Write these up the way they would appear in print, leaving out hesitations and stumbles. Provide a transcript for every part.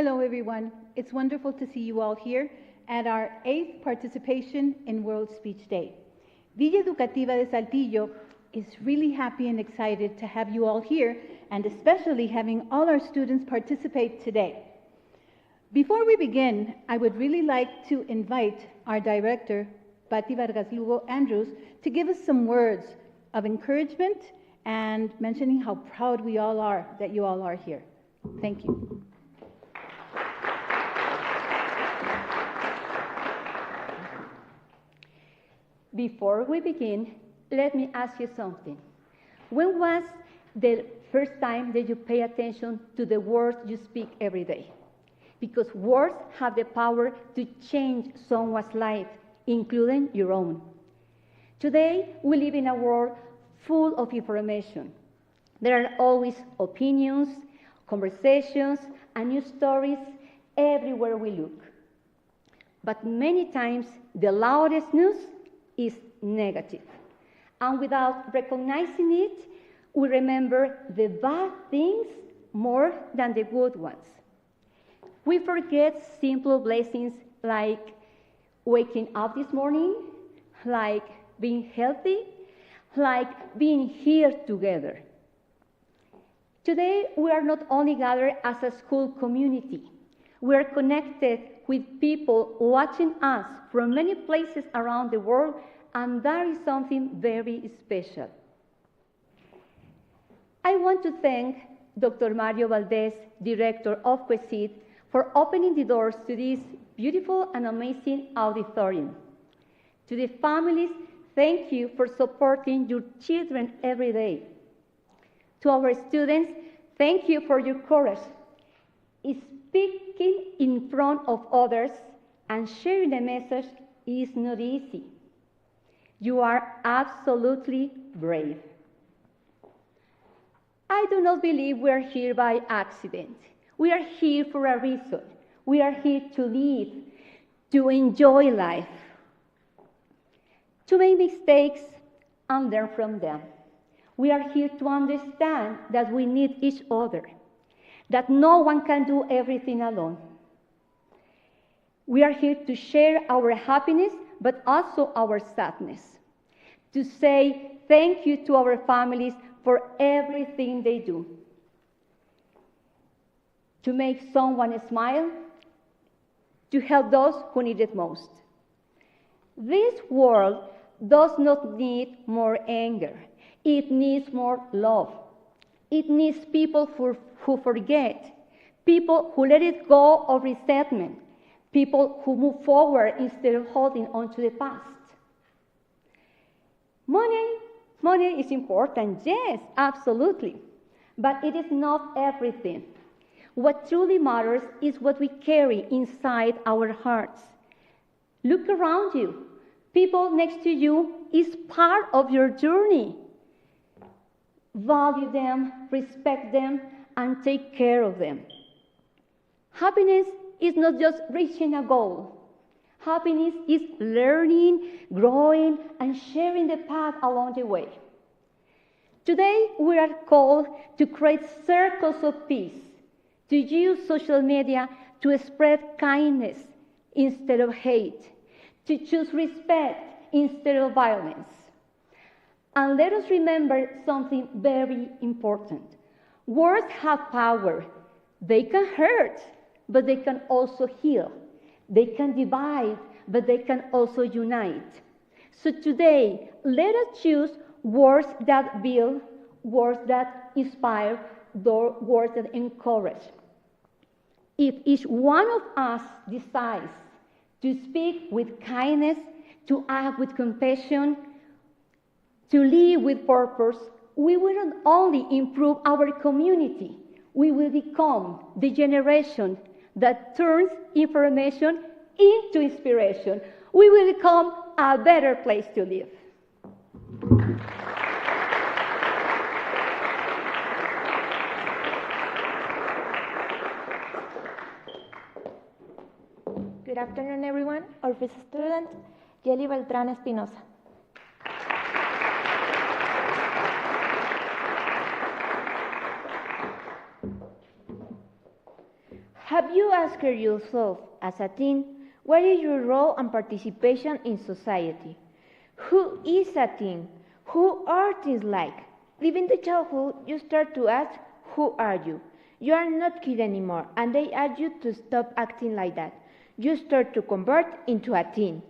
Hello, everyone. It's wonderful to see you all here at our 8th participation in World Speech Day. Villa Educativa de Saltillo is really happy and excited to have you all here, and especially having all our students participate today. Before we begin, I would really like to invite our director, Patti Vargas Lugo Andrews, to give us some words of encouragement and mentioning how proud we all are that you all are here. Thank you. Before we begin, let me ask you something. When was the first time that you pay attention to the words you speak every day? Because words have the power to change someone's life, including your own. Today, we live in a world full of information. There are always opinions, conversations, and new stories everywhere we look. But many times, the loudest news is negative. And without recognizing it, we remember the bad things more than the good ones. We forget simple blessings like waking up this morning, like being healthy, like being here together. Today, we are not only gathered as a school community, we are connected with people watching us from many places around the world, and that is something very special. I want to thank Dr. Mario Valdez, Director of WSD, for opening the doors to this beautiful and amazing auditorium. To the families, thank you for supporting your children every day. To our students, thank you for your courage. Speaking in front of others and sharing the message is not easy. You are absolutely brave. I do not believe we are here by accident. We are here for a reason. We are here to live, to enjoy life, to make mistakes and learn from them. We are here to understand that we need each other, that no one can do everything alone. We are here to share our happiness, but also our sadness, to say thank you to our families for everything they do, to make someone smile, to help those who need it most. This world does not need more anger. It needs more love. It needs people who forget, people who let it go of resentment, people who move forward instead of holding on to the past. Money is important, yes, absolutely, but it is not everything. What truly matters is what we carry inside our hearts. Look around you. People next to you is part of your journey. Value them, respect them, and take care of them. Happiness is not just reaching a goal. Happiness is learning, growing, and sharing the path along the way. Today, we are called to create circles of peace, to use social media to spread kindness instead of hate, to choose respect instead of violence. And let us remember something very important. Words have power. They can hurt, but they can also heal. They can divide, but they can also unite. So today, let us choose words that build, words that inspire, words that encourage. If each one of us decides to speak with kindness, to act with compassion, to live with purpose, we will not only improve our community, we will become the generation that turns information into inspiration. We will become a better place to live. Good afternoon, everyone. Our first student, Yeli Beltrán Espinosa. Have you asked yourself as a teen, what is your role and participation in society? Who is a teen? Who are teens like? Living the childhood, you start to ask, who are you? You are not kid anymore, and they ask you to stop acting like that. You start to convert into a teen.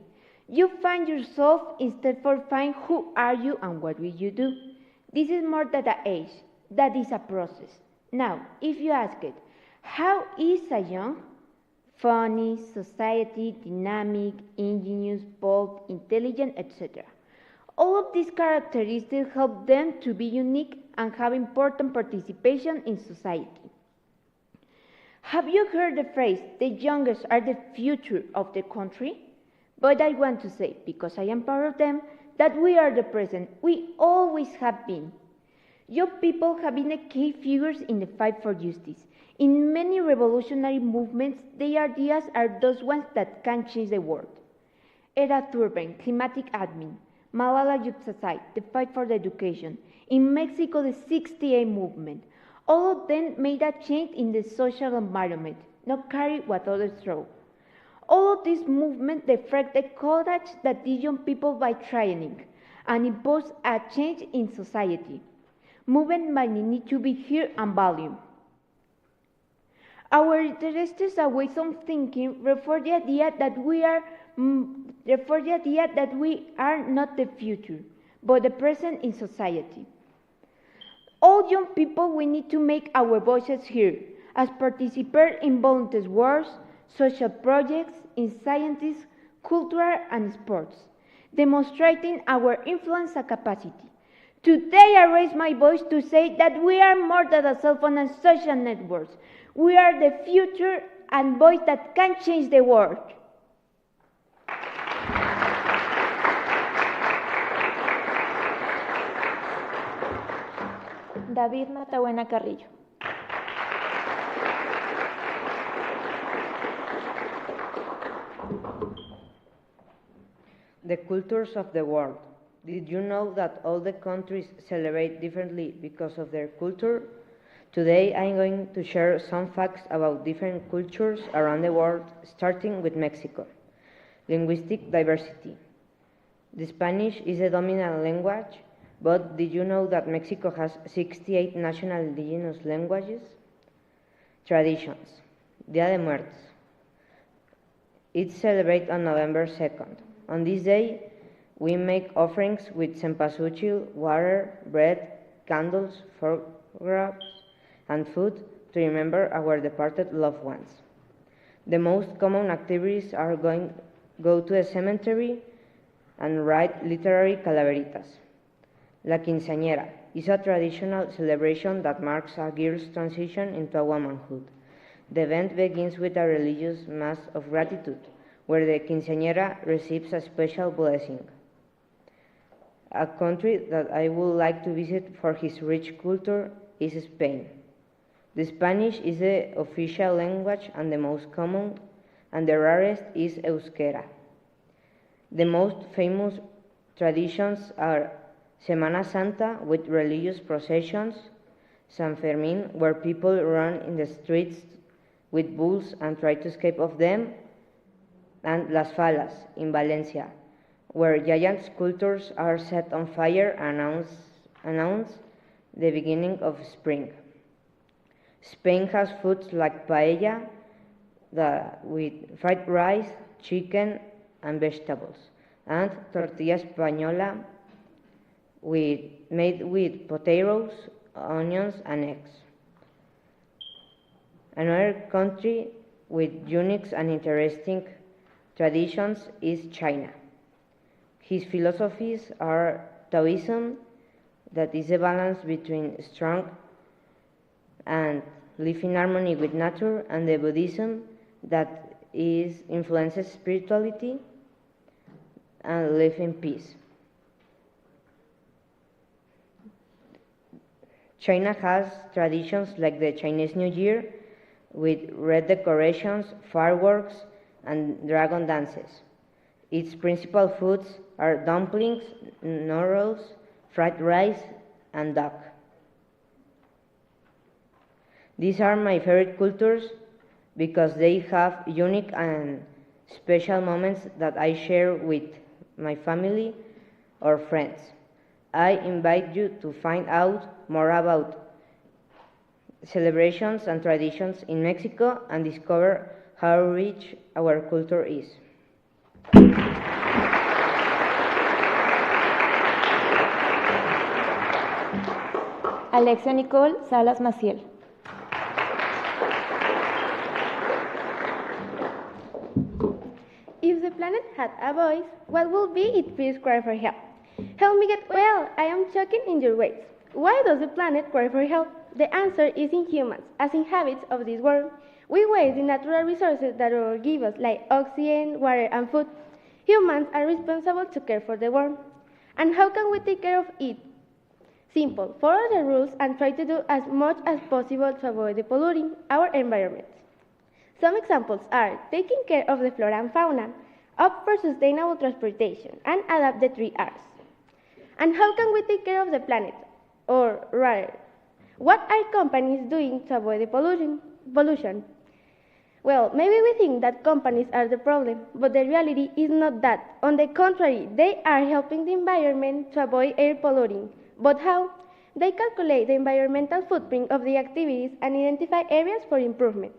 You find yourself instead for find who are you and what will you do. This is more than an age. That is a process. Now, if you ask it, how is a young? Funny, society, dynamic, ingenious, bold, intelligent, etc. All of these characteristics help them to be unique and have important participation in society. Have you heard the phrase, the youngest are the future of the country? But I want to say, because I am part of them, that we are the present. We always have been. Young people have been key figures in the fight for justice. In many revolutionary movements, their ideas are those ones that can change the world. Era Turban, climatic admin, Malala Yousafzai, the fight for the education. In Mexico, the 68 movement. All of them made a change in the social environment, not carry what others throw. All of these movements reflect the courage that these young people by trying and impose a change in society. Movement might need to be here and valued. Our interests and ways of thinking refer the idea that we are not the future, but the present in society. All young people, we need to make our voices heard as participate in volunteer works, social projects, in sciences, culture, and sports, demonstrating our influence and capacity. Today I raise my voice to say that we are more than a cell phone and social networks. We are the future and voice that can change the world. David Matabuena Carrillo. The cultures of the world. Did you know that all the countries celebrate differently because of their culture? Today I'm going to share some facts about different cultures around the world, starting with Mexico. Linguistic diversity. The Spanish is the dominant language, but did you know that Mexico has 68 national indigenous languages? Traditions. Dia de Muertos. It's celebrated on November 2nd. On this day, we make offerings with cempasúchil, water, bread, candles, photographs, and food to remember our departed loved ones. The most common activities are go to a cemetery and write literary calaveritas. La quinceañera is a traditional celebration that marks a girl's transition into a womanhood. The event begins with a religious mass of gratitude, where the quinceañera receives a special blessing. A country that I would like to visit for its rich culture is Spain. The Spanish is the official language and the most common, and the rarest is Euskera. The most famous traditions are Semana Santa with religious processions, San Fermín where people run in the streets with bulls and try to escape of them, and Las Falas in Valencia, where giant sculptures are set on fire and announce the beginning of spring. Spain has foods like paella with fried rice, chicken, and vegetables, and tortilla española made with potatoes, onions, and eggs. Another country with unique and interesting traditions is China. His philosophies are Taoism, that is a balance between strong and live in harmony with nature, and the Buddhism that influences spirituality and live in peace. China has traditions like the Chinese New Year with red decorations, fireworks, and dragon dances. Its principal foods are dumplings, noodles, fried rice, and duck. These are my favorite cultures because they have unique and special moments that I share with my family or friends. I invite you to find out more about celebrations and traditions in Mexico and discover how rich our culture is. Alexia Nicole Salas Maciel. If the planet had a voice, what would be its first cry for help? Help me get well, I am choking in your ways. Why does the planet cry for help? The answer is in humans, as inhabitants of this world. We waste the natural resources that will give us, like oxygen, water, and food. Humans are responsible to care for the world. And how can we take care of it? Simple, follow the rules and try to do as much as possible to avoid polluting our environment. Some examples are taking care of the flora and fauna, opt for sustainable transportation, and adapt the 3 R's. And how can we take care of the planet? Or rather, what are companies doing to avoid the pollution? Well, maybe we think that companies are the problem, but the reality is not that. On the contrary, they are helping the environment to avoid air polluting. But how? They calculate the environmental footprint of the activities and identify areas for improvement.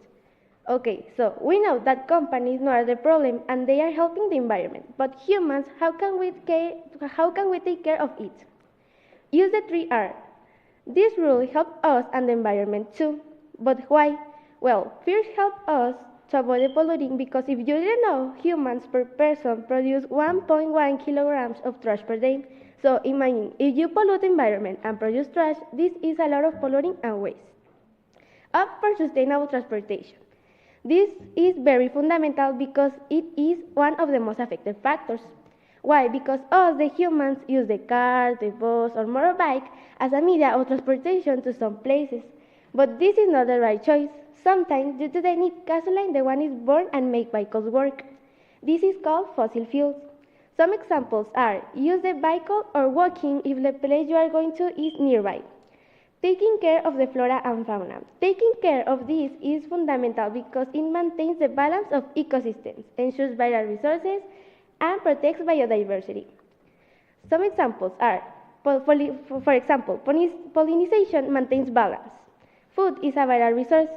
Okay, so we know that companies are the problem and they are helping the environment. But humans, how can we take care of it? Use the 3 R's. This rule helps us and the environment too. But why? Well, first help us to avoid polluting because if you didn't know, humans per person produce 1.1 kilograms of trash per day. So imagine, if you pollute the environment and produce trash, this is a lot of polluting and waste. Opt for sustainable transportation. This is very fundamental because it is one of the most affected factors. Why? Because us, the humans, use the car, the bus, or motorbike as a media of transportation to some places. But this is not the right choice. Sometimes, due to the need gasoline, the one is burned and make vehicles work. This is called fossil fuels. Some examples are use the vehicle or walking if the place you are going to is nearby. Taking care of the flora and fauna. Taking care of this is fundamental because it maintains the balance of ecosystems, ensures vital resources, and protects biodiversity. Some examples are, for example, pollination maintains balance. Food is a vital resource,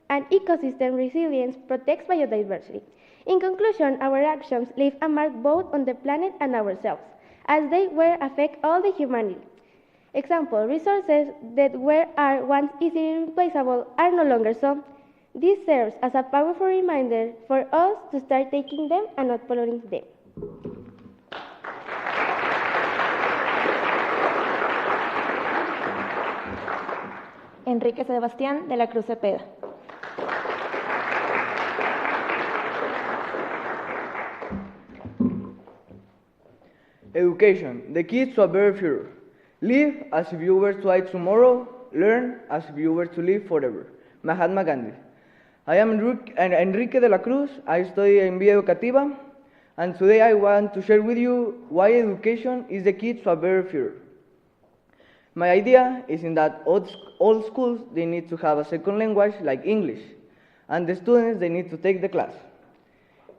and ecosystem resilience protects biodiversity. In conclusion, our actions leave a mark both on the planet and ourselves, as they will affect all the humanity. Example, resources that are once easily replaceable are no longer so. This serves as a powerful reminder for us to start taking them and not polluting them. Enrique Sebastián de la Cruz Cepeda. Education, the key to a better future. Live as if you were to die tomorrow, learn as if you were to live forever. Mahatma Gandhi. I am Enrique de la Cruz, I study in Via Educativa, and today I want to share with you why education is the key to a better future. My idea is in that all schools, they need to have a second language like English, and the students, they need to take the class.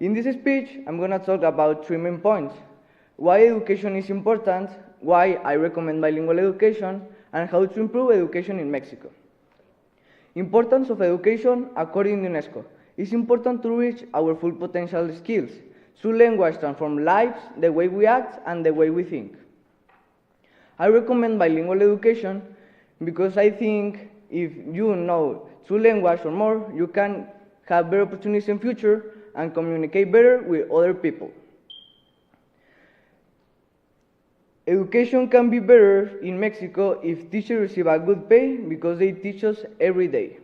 In this speech, I'm going to talk about 3 main points: why education is important, why I recommend bilingual education, and how to improve education in Mexico. Importance of education according to UNESCO. It's important to reach our full potential skills. Through language transforms lives, the way we act, and the way we think. I recommend bilingual education because I think if you know 2 languages or more, you can have better opportunities in future and communicate better with other people. Education can be better in Mexico if teachers receive a good pay because they teach us every day.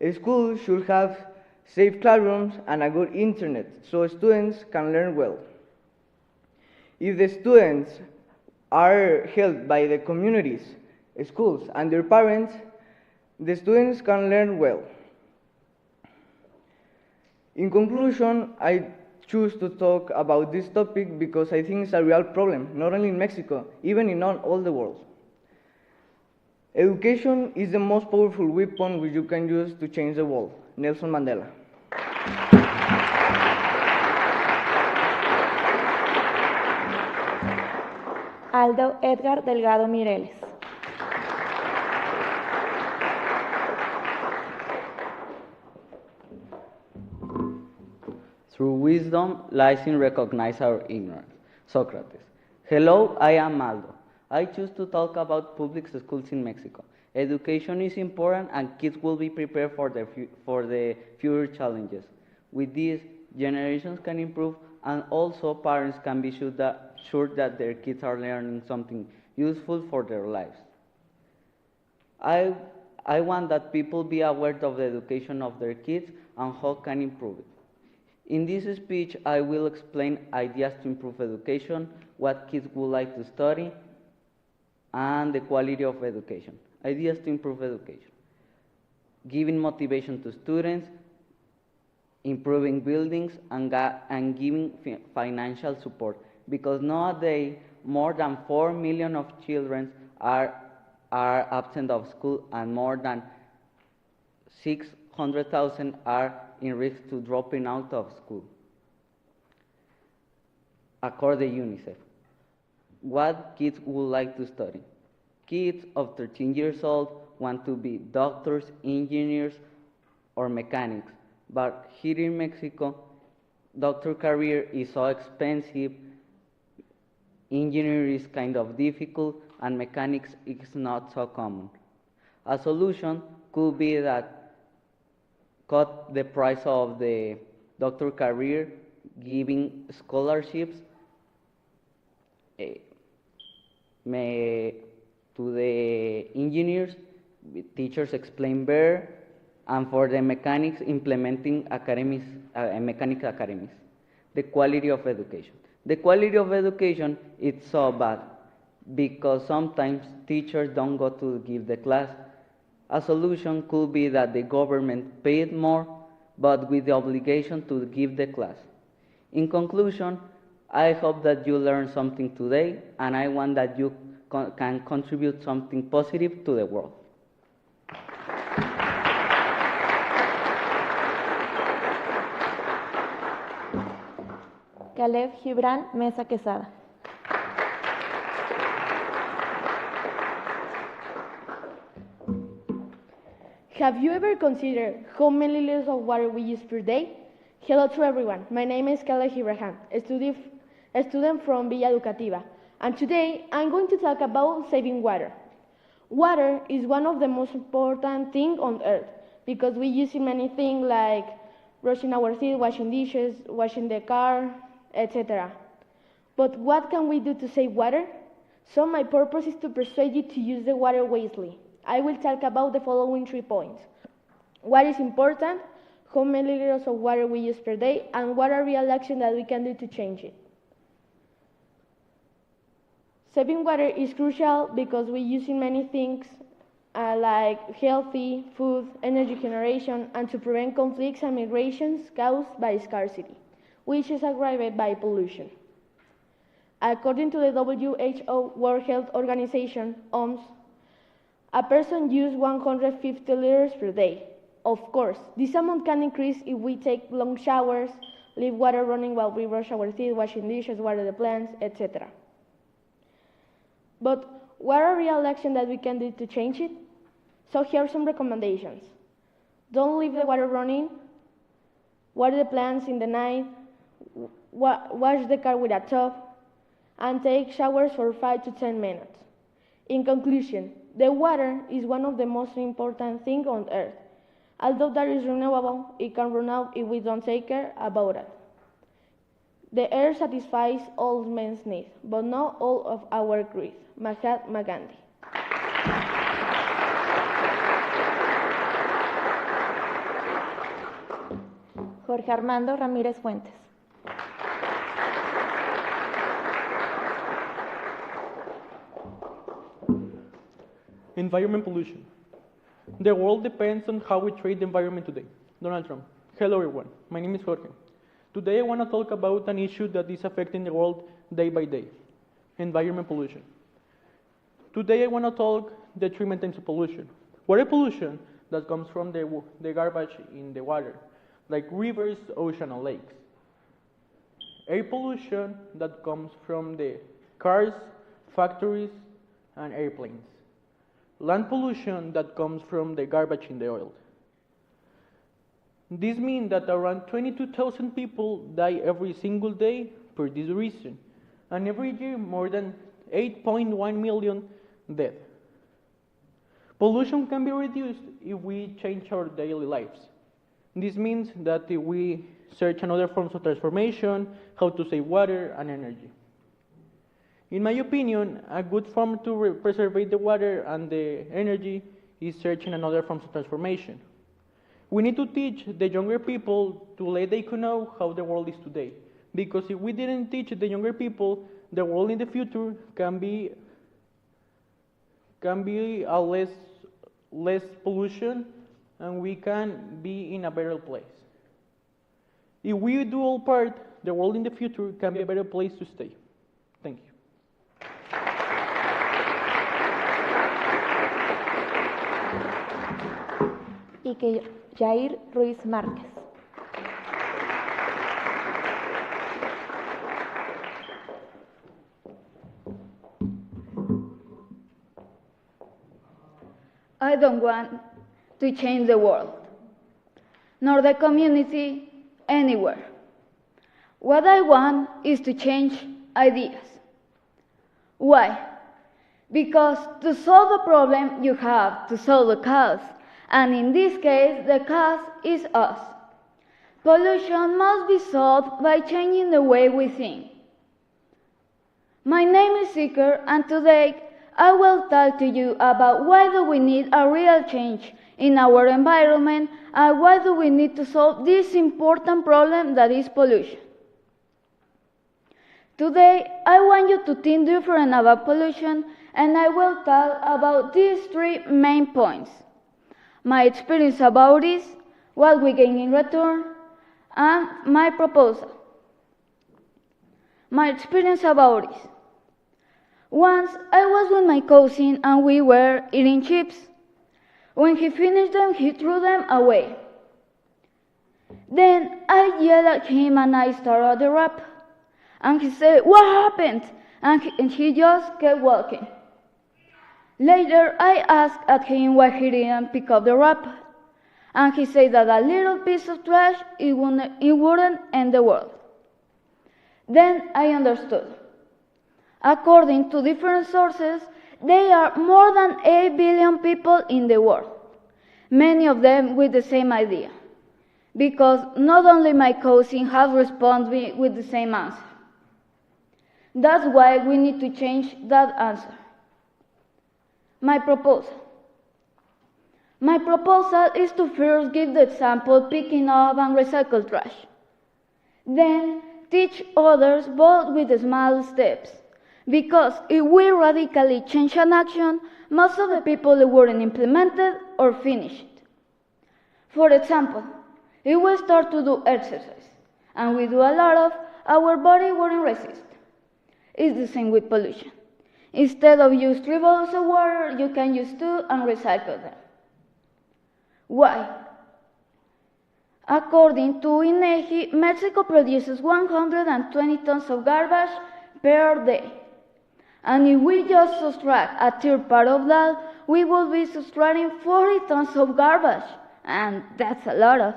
A school should have safe classrooms and a good internet so students can learn well. If the students are helped by the communities, schools, and their parents, the students can learn well. In conclusion, I choose to talk about this topic because I think it's a real problem, not only in Mexico, even in all the world. Education is the most powerful weapon which you can use to change the world. Nelson Mandela. Aldo Edgar Delgado Mireles. Through wisdom lies in recognize our ignorance. Socrates. Hello, I am Aldo. I choose to talk about public schools in Mexico. Education is important and kids will be prepared for the future challenges. With this, generations can improve and also parents can be sure that their kids are learning something useful for their lives. I want that people be aware of the education of their kids and how can improve it. In this speech, I will explain ideas to improve education, what kids would like to study, and the quality of education. Ideas to improve education. Giving motivation to students, improving buildings, and giving financial support. Because nowadays, more than 4 million of children are absent of school and more than 600,000 are in risk to dropping out of school, according to UNICEF. What kids would like to study? Kids of 13 years old want to be doctors, engineers, or mechanics. But here in Mexico, doctor career is so expensive, engineering is kind of difficult, and mechanics is not so common. A solution could be that cut the price of the doctor career, giving scholarships to the engineers, teachers explain better, and for the mechanics, implementing mechanics academies. The quality of education. The quality of education is so bad because sometimes teachers don't go to give the class. A solution could be that the government paid more, but with the obligation to give the class. In conclusion, I hope that you learned something today, and I want that you can contribute something positive to the world. Caleb Gibran Mesa Quesada. Have you ever considered how many liters of water we use per day? Hello to everyone. My name is Caleb Gibran, a student from Villa Educativa, and today I'm going to talk about saving water. Water is one of the most important things on earth because we use it many things like brushing our teeth, washing dishes, washing the car, etc. But what can we do to save water? So my purpose is to persuade you to use the water wisely. I will talk about the following 3 points. What is important, how many liters of water we use per day, and what are real actions that we can do to change it. Saving water is crucial because we use in many things like healthy, food, energy generation, and to prevent conflicts and migrations caused by scarcity, which is aggravated by pollution. According to the WHO World Health Organization, OMS, a person uses 150 liters per day. Of course, this amount can increase if we take long showers, leave water running while we brush our teeth, washing dishes, water the plants, etc. But what are real actions that we can do to change it? So here are some recommendations. Don't leave the water running, water the plants in the night, wash the car with a tub, and take showers for 5 to 10 minutes. In conclusion, the water is one of the most important things on earth. Although that is renewable, it can run out if we don't take care about it. The air satisfies all men's needs, but not all of our greed. Mahatma Gandhi. Jorge Armando Ramírez Fuentes. Environment pollution. The world depends on how we treat the environment today. Donald Trump. Hello everyone, my name is Jorge. Today I want to talk about an issue that is affecting the world day by day. Environment pollution. Today I want to talk the treatment types of pollution. Water pollution that comes from the garbage in the water, like rivers, ocean, and lakes. Air pollution that comes from the cars, factories, and airplanes. Land pollution that comes from the garbage in the oil. This means that around 22,000 people die every single day for this reason, and every year more than 8.1 million dead. Pollution can be reduced if we change our daily lives. This means that if we search another forms of transformation, how to save water and energy. In my opinion, a good form to preserve the water and the energy is searching another forms of transformation. We need to teach the younger people to let them know how the world is today. Because if we didn't teach the younger people, the world in the future can be a less pollution, and we can be in a better place. If we do all part, the world in the future can be a better place to stay. Thank you. Y que Jair Ruiz Márquez. I don't want to change the world, nor the community anywhere. What I want is to change ideas. Why? Because to solve a problem, you have to solve the cause. And in this case, the cause is us. Pollution must be solved by changing the way we think. My name is Seeker, and today I will talk to you about why do we need a real change in our environment and why do we need to solve this important problem that is pollution. Today, I want you to think different about pollution, and I will talk about these three main points: my experience about it, what we gain in return, and my proposal. My experience about it. Once I was with my cousin and we were eating chips. When he finished them, he threw them away. Then I yelled at him and I started the rap. And he said, "What happened?" And he just kept walking. Later, I asked at him why he didn't pick up the wrap, and he said that a little piece of trash, it wouldn't end the world. Then I understood. According to different sources, there are more than 8 billion people in the world, many of them with the same idea, because not only my cousin has responded with the same answer. That's why we need to change that answer. My proposal. My proposal is to first give the example picking up and recycle trash. Then teach others both with small steps. Because if we radically change an action, most of the people wouldn't implement it or finish it. For example, if we start to do exercise and we do a lot of, our body wouldn't resist. It's the same with pollution. Instead of use 3 bottles of water, you can use 2 and recycle them. Why? According to INEGI, Mexico produces 120 tons of garbage per day. And if we just subtract a third part of that, we will be subtracting 40 tons of garbage. And that's a lot of.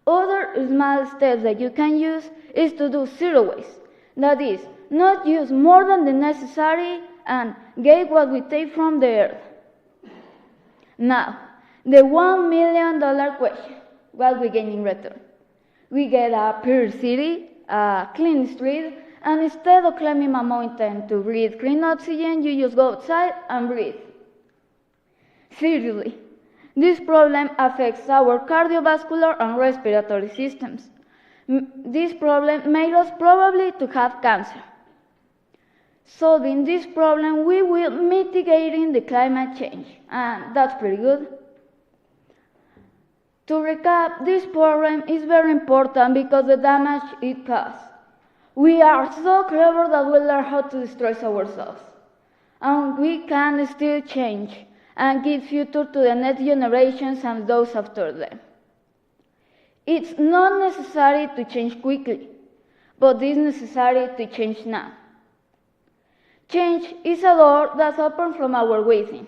Other small steps that you can use is to do zero waste. That is, not use more than the necessary and get what we take from the earth. Now, the $1 million question, what we gain in return? We get a pure city, a clean street, and instead of climbing a mountain to breathe clean oxygen, you just go outside and breathe. Seriously, this problem affects our cardiovascular and respiratory systems. This problem made us probably to have cancer. Solving this problem, we will mitigating the climate change, and that's pretty good. To recap, this problem is very important because the damage it causes. We are so clever that we learn how to destroy ourselves. And we can still change and give future to the next generations and those after them. It's not necessary to change quickly, but it's necessary to change now. Change is a door that opens from our within.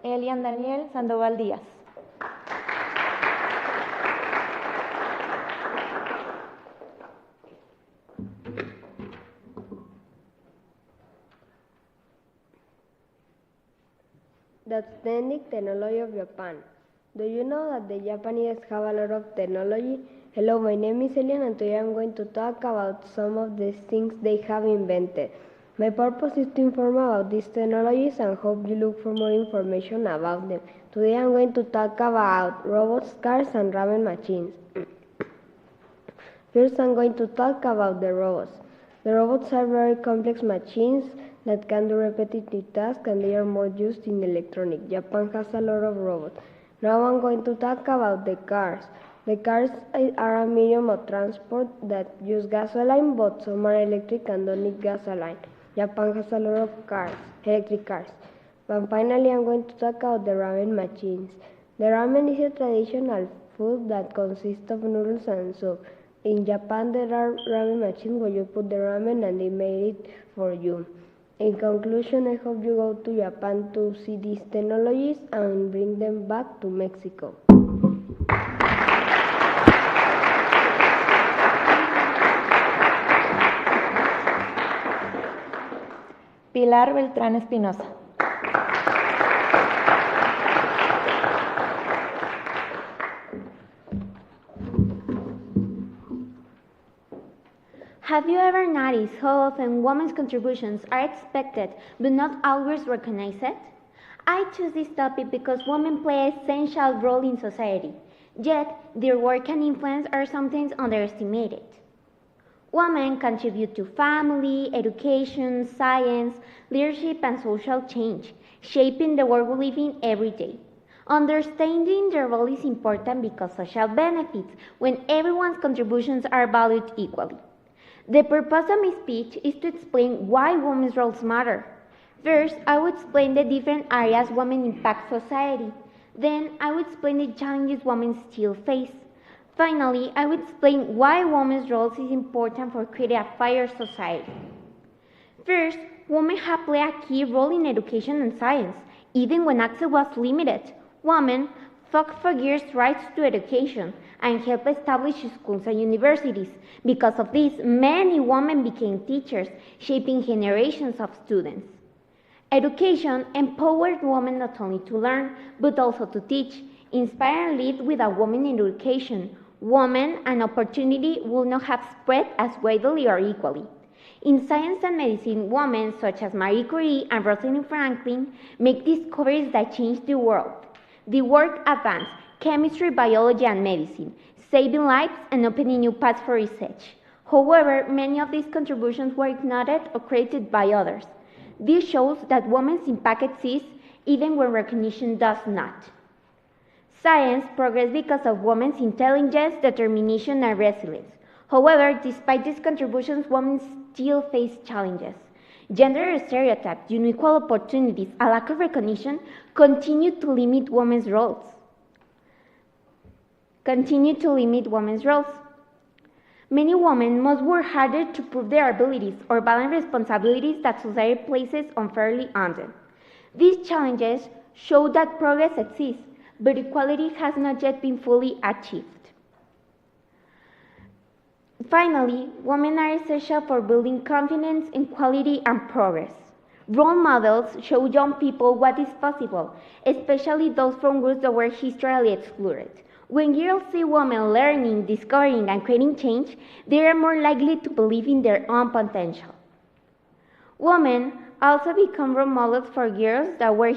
Elian Daniel Sandoval Díaz. The outstanding technology of Japan. Do you know that the Japanese have a lot of technology? Hello, my name is Elian and today I'm going to talk about some of the things they have invented. My purpose is to inform about these technologies and hope you look for more information about them. Today I'm going to talk about robots, cars, and ramen machines. First I'm going to talk about the robots. The robots are very complex machines that can do repetitive tasks and they are more used in electronics. Japan has a lot of robots. Now I'm going to talk about the cars. The cars are a medium of transport that use gasoline, but some are electric and don't need gasoline. Japan has a lot of cars, electric cars. And finally, I'm going to talk about the ramen machines. The ramen is a traditional food that consists of noodles and soup. In Japan, there are ramen machines where you put the ramen and they made it for you. In conclusion, I hope you go to Japan to see these technologies and bring them back to Mexico. Pilar Beltrán Espinosa. Have you ever noticed how often women's contributions are expected but not always recognized? I choose this topic because women play an essential role in society, yet their work and influence are sometimes underestimated. Women contribute to family, education, science, leadership, and social change, shaping the world we live in every day. Understanding their role is important because social benefits when everyone's contributions are valued equally. The purpose of my speech is to explain why women's roles matter. First, I will explain the different areas women impact society. Then, I will explain the challenges women still face. Finally, I will explain why women's roles is important for creating a fairer society. First, women have played a key role in education and science. Even when access was limited, women fought for girls' rights to education and helped establish schools and universities. Because of this, many women became teachers, shaping generations of students. Education empowered women not only to learn, but also to teach, inspire and lead. With a woman in education, women and opportunity will not have spread as widely or equally. In science and medicine, women such as Marie Curie and Rosalind Franklin make discoveries that change the world. The work advanced chemistry, biology, and medicine, saving lives and opening new paths for research. However, many of these contributions were ignored or created by others. This shows that women's impact exists even when recognition does not. Science progressed because of women's intelligence, determination, and resilience. However, despite these contributions, women still face challenges. Gender stereotypes, unequal opportunities, and lack of recognition continue to limit women's roles. Many women must work harder to prove their abilities or balance responsibilities that society places unfairly on them. These challenges show that progress exists, but equality has not yet been fully achieved. Finally, women are essential for building confidence, equality, and progress. Role models show young people what is possible, especially those from groups that were historically excluded. When girls see women learning, discovering, and creating change, they are more likely to believe in their own potential. Women also become role models for girls that were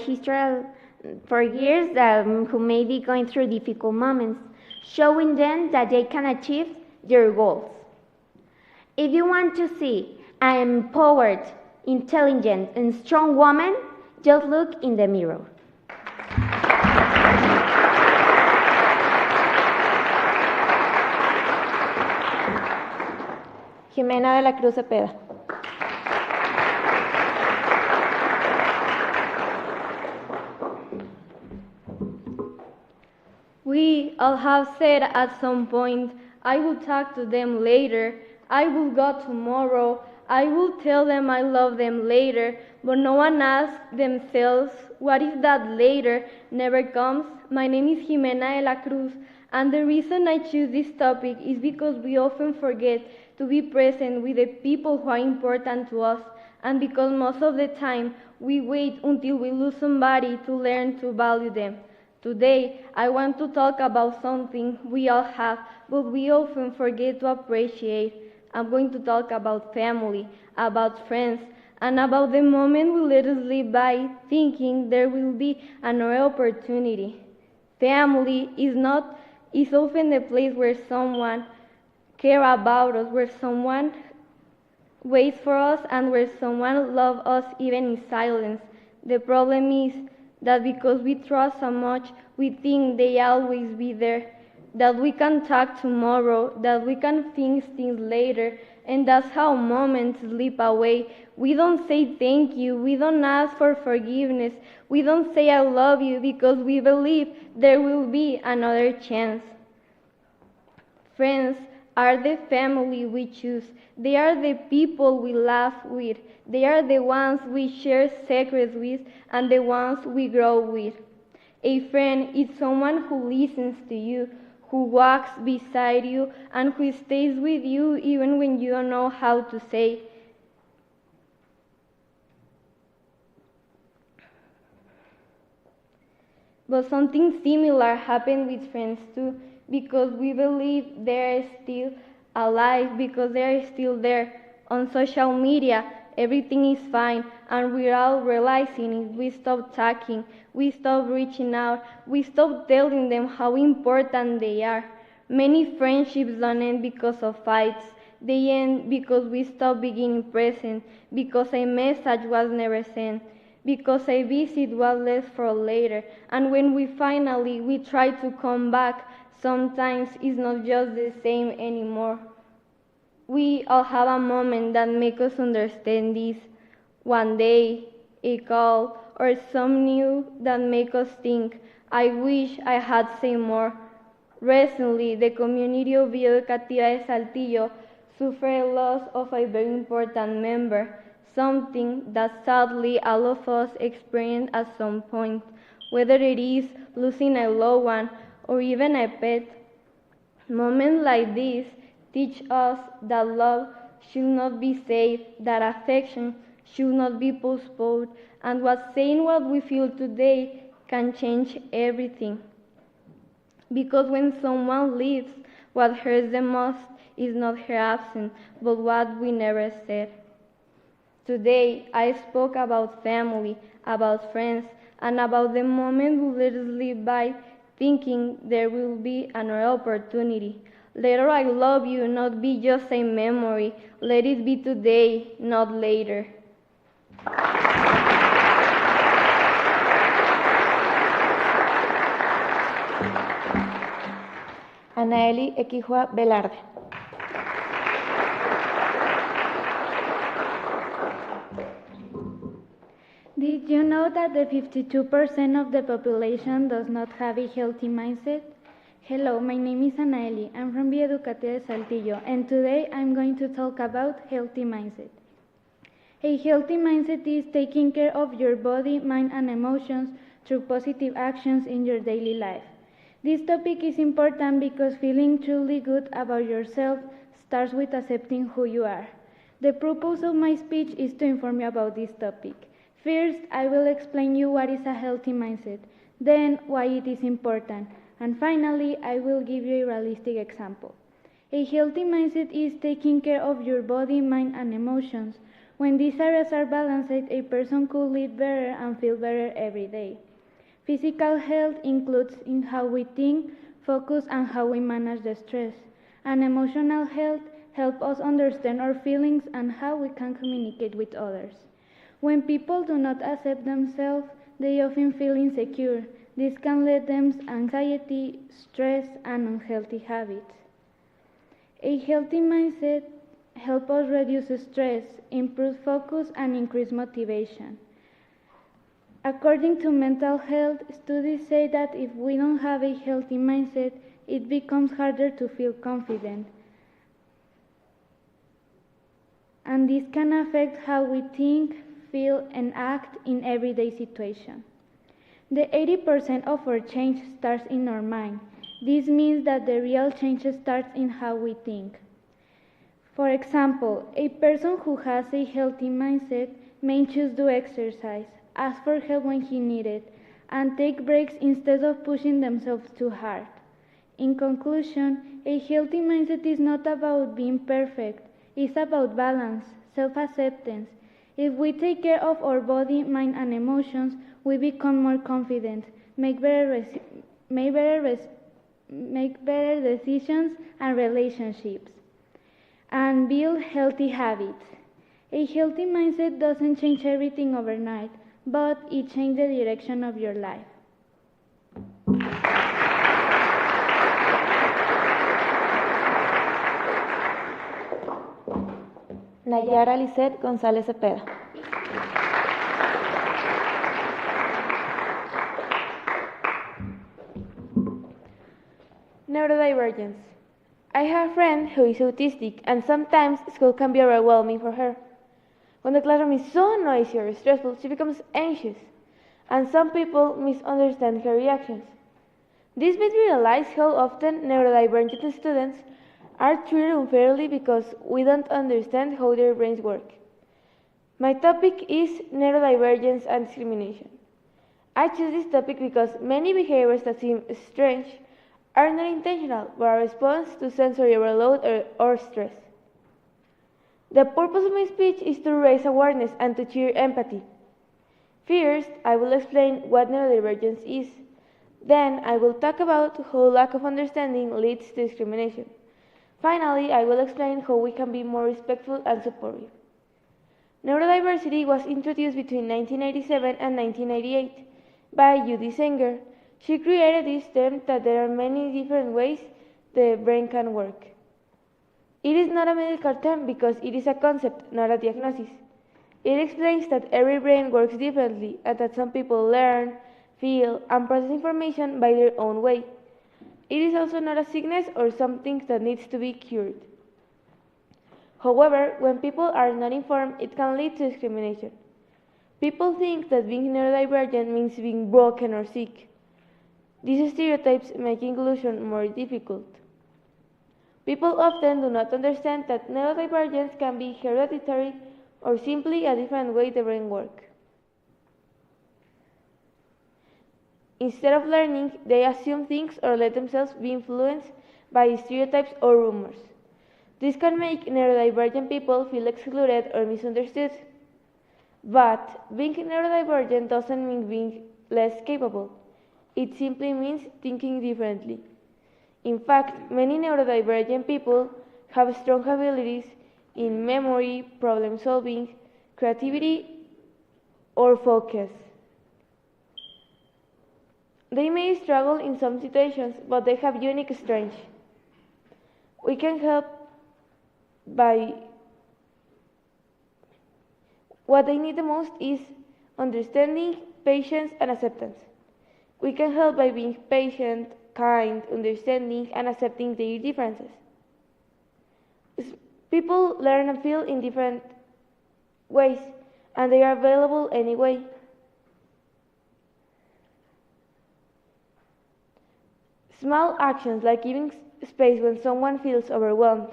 who may be going through difficult moments, showing them that they can achieve their goals. If you want to see an empowered, intelligent, and strong woman, just look in the mirror. Jimena de la Cruz Cepeda. We We all have said at some point, I will talk to them later, I will go tomorrow, I will tell them I love them later, but no one asks themselves, what if that later never comes? My name is Jimena de la Cruz, and the reason I choose this topic is because we often forget to be present with the people who are important to us, and because most of the time we wait until we lose somebody to learn to value them. Today, I want to talk about something we all have, but we often forget to appreciate. I'm going to talk about family, about friends, and about the moment we let us live by thinking there will be another opportunity. Family is often the place where someone cares about us, where someone waits for us, and where someone loves us even in silence. The problem is that because we trust so much, we think they always be there, that we can talk tomorrow, that we can fix things later, and that's how moments slip away. We don't say thank you, we don't ask for forgiveness, we don't say I love you because we believe there will be another chance. Friends are the family we choose. They are the people we laugh with. They are the ones we share secrets with and the ones we grow with. A friend is someone who listens to you, who walks beside you, and who stays with you even when you don't know how to say. But something similar happened with friends too, because we believe they are still alive, because they are still there. On social media, everything is fine, and we're all realizing it. We stop talking, we stop reaching out, we stop telling them how important they are. Many friendships don't end because of fights. They end because we stop being present, because a message was never sent, because a visit was left for later. And when we try to come back, sometimes it's not just the same anymore. We all have a moment that makes us understand this. One day, a call, or some news that make us think, I wish I had said more. Recently, the community of Educativa de Saltillo suffered a loss of a very important member, something that sadly all of us experience at some point, whether it is losing a loved one or even a pet. Moments like this teach us that love should not be saved, that affection should not be postponed, and saying what we feel today can change everything. Because when someone leaves, what hurts the most is not her absence, but what we never said. Today, I spoke about family, about friends, and about the moment we let us live by thinking there will be another opportunity. Let I love you not be just a memory. Let it be today, not later. Anaeli Equihua Velarde. Did you know that the 52% of the population does not have a healthy mindset? Hello, my name is Anaeli. I'm from the Educativa de Saltillo, and today I'm going to talk about healthy mindset. A healthy mindset is taking care of your body, mind, and emotions through positive actions in your daily life. This topic is important because feeling truly good about yourself starts with accepting who you are. The purpose of my speech is to inform you about this topic. First, I will explain you what is a healthy mindset, then why it is important, and finally, I will give you a realistic example. A healthy mindset is taking care of your body, mind, and emotions. When these areas are balanced, a person could live better and feel better every day. Physical health includes in how we think, focus, and how we manage the stress. And emotional health helps us understand our feelings and how we can communicate with others. When people do not accept themselves, they often feel insecure. This can lead them to anxiety, stress, and unhealthy habits. A healthy mindset helps us reduce stress, improve focus, and increase motivation. According to mental health, studies say that if we don't have a healthy mindset, it becomes harder to feel confident. And this can affect how we think, feel, and act in everyday situations. The 80% of our change starts in our mind. This means that the real change starts in how we think. For example, a person who has a healthy mindset may choose to exercise, ask for help when he needs it, and take breaks instead of pushing themselves too hard. In conclusion, a healthy mindset is not about being perfect, it's about balance, self-acceptance. If we take care of our body, mind, and emotions, we become more confident, make better decisions and relationships, and build healthy habits. A healthy mindset doesn't change everything overnight, but it changes the direction of your life. Nayara Lisette González Cepeda. Neurodivergence. I have a friend who is autistic, and sometimes school can be overwhelming for her. When the classroom is so noisy or stressful, she becomes anxious, and some people misunderstand her reactions. This made me realize how often neurodivergent students are treated unfairly because we don't understand how their brains work. My topic is neurodivergence and discrimination. I chose this topic because many behaviors that seem strange are not intentional, but a response to sensory overload or stress. The purpose of my speech is to raise awareness and to cheer empathy. First, I will explain what neurodivergence is. Then, I will talk about how lack of understanding leads to discrimination. Finally, I will explain how we can be more respectful and supportive. Neurodiversity was introduced between 1987 and 1998 by Judy Sanger. She created this term that there are many different ways the brain can work. It is not a medical term because it is a concept, not a diagnosis. It explains that every brain works differently and that some people learn, feel, and process information by their own way. It is also not a sickness or something that needs to be cured. However, when people are not informed, it can lead to discrimination. People think that being neurodivergent means being broken or sick. These stereotypes make inclusion more difficult. People often do not understand that neurodivergence can be hereditary or simply a different way the brain works. Instead of learning, they assume things or let themselves be influenced by stereotypes or rumors. This can make neurodivergent people feel excluded or misunderstood. But being neurodivergent doesn't mean being less capable. It simply means thinking differently. In fact, many neurodivergent people have strong abilities in memory, problem solving, creativity, or focus. They may struggle in some situations, but they have unique strengths. We can help by what they need the most is understanding, patience, and acceptance. We can help by being patient, kind, understanding, and accepting their differences. People learn and feel in different ways, and they are available anyway. Small actions like giving space when someone feels overwhelmed,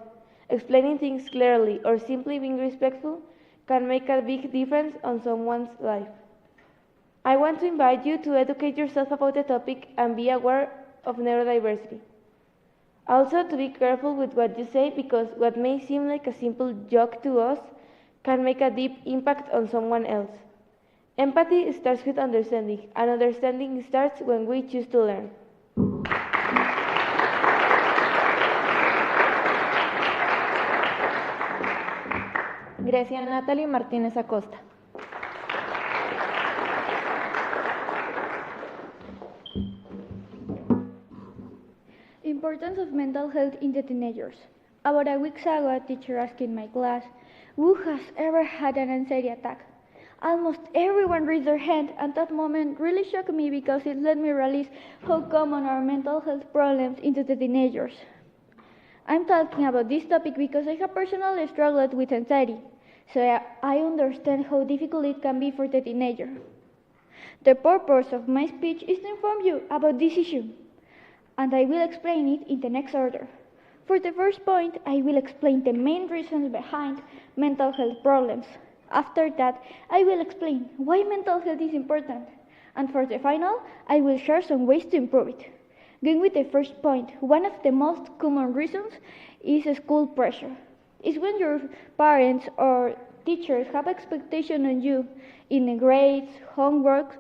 explaining things clearly, or simply being respectful can make a big difference on someone's life. I want to invite you to educate yourself about the topic and be aware of neurodiversity. Also, to be careful with what you say because what may seem like a simple joke to us can make a deep impact on someone else. Empathy starts with understanding, and understanding starts when we choose to learn. Grecia Natalie Martínez Acosta. Importance of mental health in the teenagers. About a week ago, a teacher asked in my class, who has ever had an anxiety attack? Almost everyone raised their hand, and that moment really shocked me because it let me realize how common are mental health problems into the teenagers. I'm talking about this topic because I have personally struggled with anxiety, so I understand how difficult it can be for the teenager. The purpose of my speech is to inform you about this issue, and I will explain it in the next order. For the first point, I will explain the main reasons behind mental health problems. After that, I will explain why mental health is important. And for the final, I will share some ways to improve it. Going with the first point, one of the most common reasons is school pressure. It's when your parents or teachers have expectations on you in grades, homework,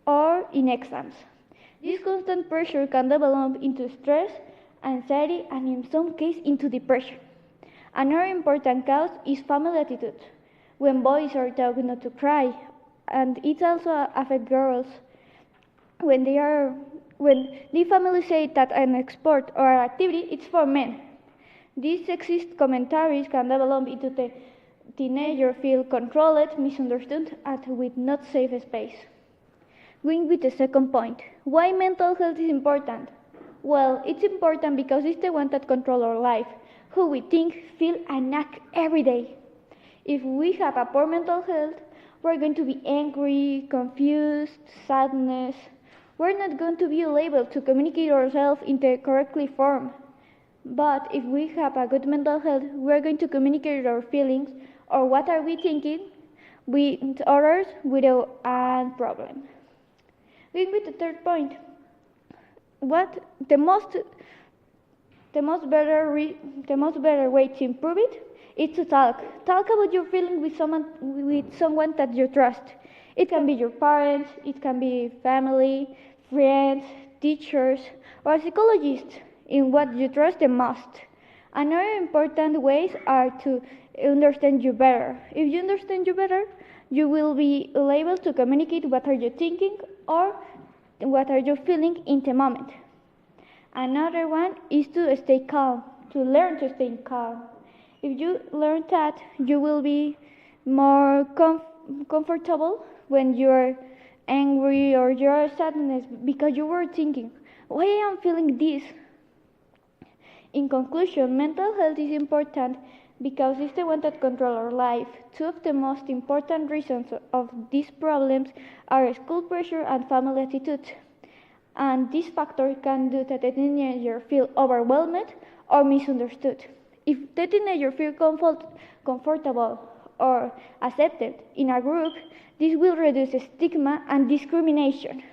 or in exams. This constant pressure can develop into stress, anxiety, and in some cases into depression. Another important cause is family attitude. When boys are taught not to cry, and it also affects girls when the family say that an sport or activity is for men. These sexist commentaries can develop into the teenager feel controlled, misunderstood, and with not safe space. Going with the second point, why mental health is important? Well, it's important because it's the one that controls our life, who we think, feel, and act every day. If we have a poor mental health, we're going to be angry, confused, sadness. We're not going to be able to communicate ourselves in the correctly form. But if we have a good mental health, we're going to communicate our feelings or what are we thinking with others without a problem. Going with the third point, what the most better way to improve it is to talk. Talk about your feelings with someone that you trust. It can be your parents, it can be family, friends, teachers, or a psychologist in what you trust the most. Another important ways are to understand you better. If you understand you better, you will be able to communicate what are you thinking or what are you feeling in the moment. Another one is to stay calm, to learn to stay calm. If you learn that, you will be more comfortable when you're angry or you're sadness because you were thinking, why I am feeling this? In conclusion, mental health is important because it's the one that controls our life. Two of the most important reasons of these problems are school pressure and family attitude. And this factor can do that the teenager feel overwhelmed or misunderstood. If the teenager feels comfortable or accepted in a group, this will reduce stigma and discrimination.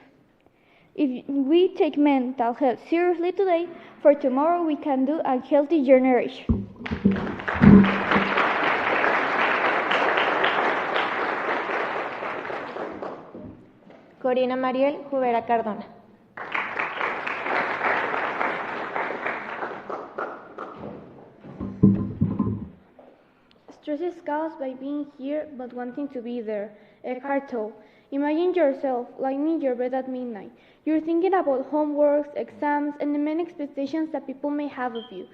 If we take mental health seriously today, for tomorrow we can do a healthy generation. Corina Mariel Jubera Cardona. Stress is caused by being here but wanting to be there. Eckhart Tolle. Imagine yourself lying in your bed at midnight. You're thinking about homeworks, exams, and the many expectations that people may have of you.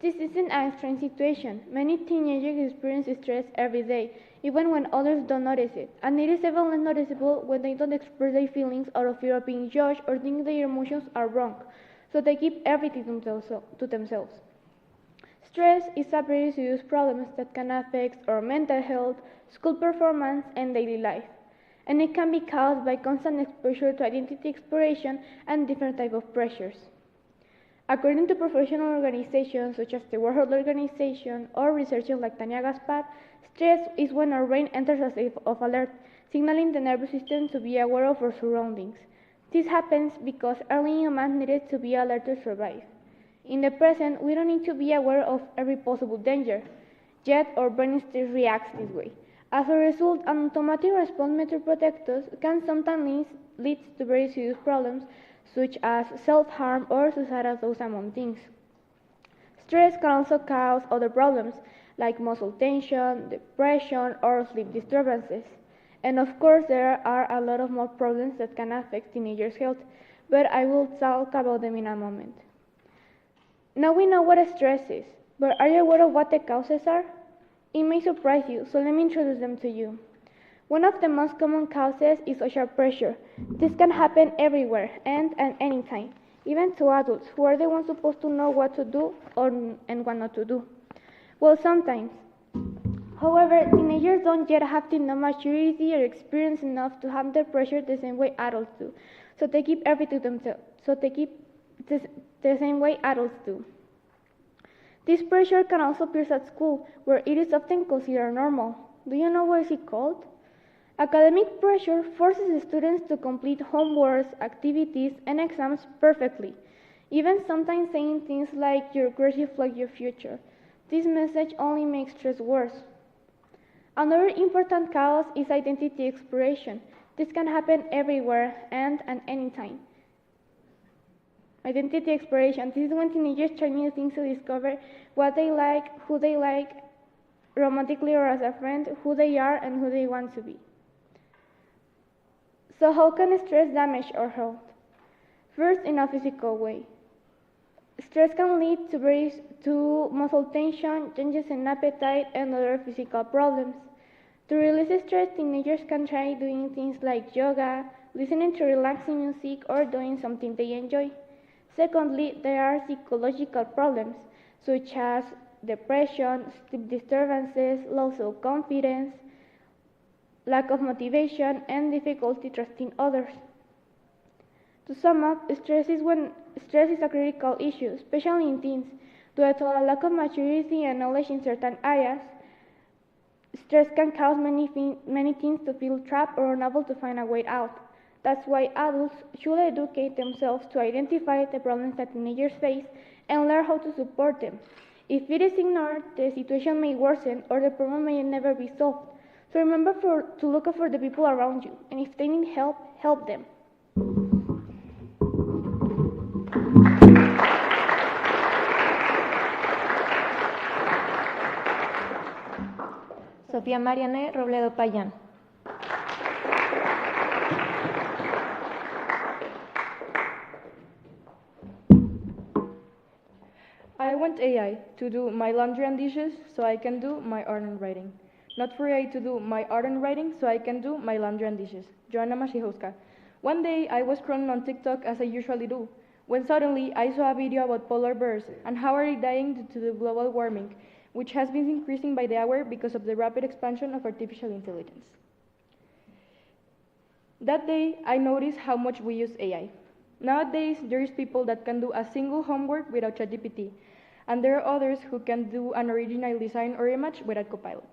This isn't a strange situation. Many teenagers experience stress every day, even when others don't notice it. And it is even less noticeable when they don't express their feelings out of fear of being judged or think their emotions are wrong. So they keep everything to themselves. Stress is a very serious problem that can affect our mental health, school performance, and daily life. And it can be caused by constant exposure to identity exploration and different types of pressures. According to professional organizations such as the World Health Organization or researchers like Tania Gaspar, stress is when our brain enters a state of alert, signaling the nervous system to be aware of our surroundings. This happens because early humans needed to be alert to survive. In the present, we don't need to be aware of every possible danger, yet our brain still reacts this way. As a result, an automatic response meant to protect us can sometimes lead to very serious problems such as self-harm or suicidal thoughts among teens. Stress can also cause other problems like muscle tension, depression, or sleep disturbances. And of course, there are a lot of more problems that can affect teenagers' health, but I will talk about them in a moment. Now we know what stress is, but are you aware of what the causes are? It may surprise you, so let me introduce them to you. One of the most common causes is social pressure. This can happen everywhere and at any time, even to adults who are the ones supposed to know what to do and what not to do. Well, sometimes. However, teenagers don't yet have the enough maturity or experience enough to handle pressure the same way adults do. So they keep everything to themselves. So they keep the same way adults do. This pressure can also appear at school, where it is often considered normal. Do you know what is it called? Academic pressure forces the students to complete homeworks, activities, and exams perfectly, even sometimes saying things like your grades reflect your future. This message only makes stress worse. Another important cause is identity exploration. This can happen everywhere and at any time. Identity exploration. This is when teenagers try new things to discover what they like, who they like, romantically or as a friend, who they are and who they want to be. So how can stress damage our health? First, in a physical way. Stress can lead to muscle tension, changes in appetite, and other physical problems. To release stress, teenagers can try doing things like yoga, listening to relaxing music, or doing something they enjoy. Secondly, there are psychological problems, such as depression, sleep disturbances, low self-confidence, lack of motivation, and difficulty trusting others. To sum up, stress is a critical issue, especially in teens. Due to a lack of maturity and knowledge in certain areas, stress can cause many teens to feel trapped or unable to find a way out. That's why adults should educate themselves to identify the problems that teenagers face and learn how to support them. If it is ignored, the situation may worsen or the problem may never be solved. So remember to look out for the people around you, and if they need help, help them. Sofía Mariane Robledo Payán. I want AI to do my laundry and dishes so I can do my art and writing. Not for AI to do my art and writing so I can do my laundry and dishes. Joanna Mashihowska. One day I was scrolling on TikTok as I usually do, when suddenly I saw a video about polar bears and how are they dying due to the global warming, which has been increasing by the hour because of the rapid expansion of artificial intelligence. That day, I noticed how much we use AI. Nowadays, there is people that can do a single homework without ChatGPT, and there are others who can do an original design or image without Copilot.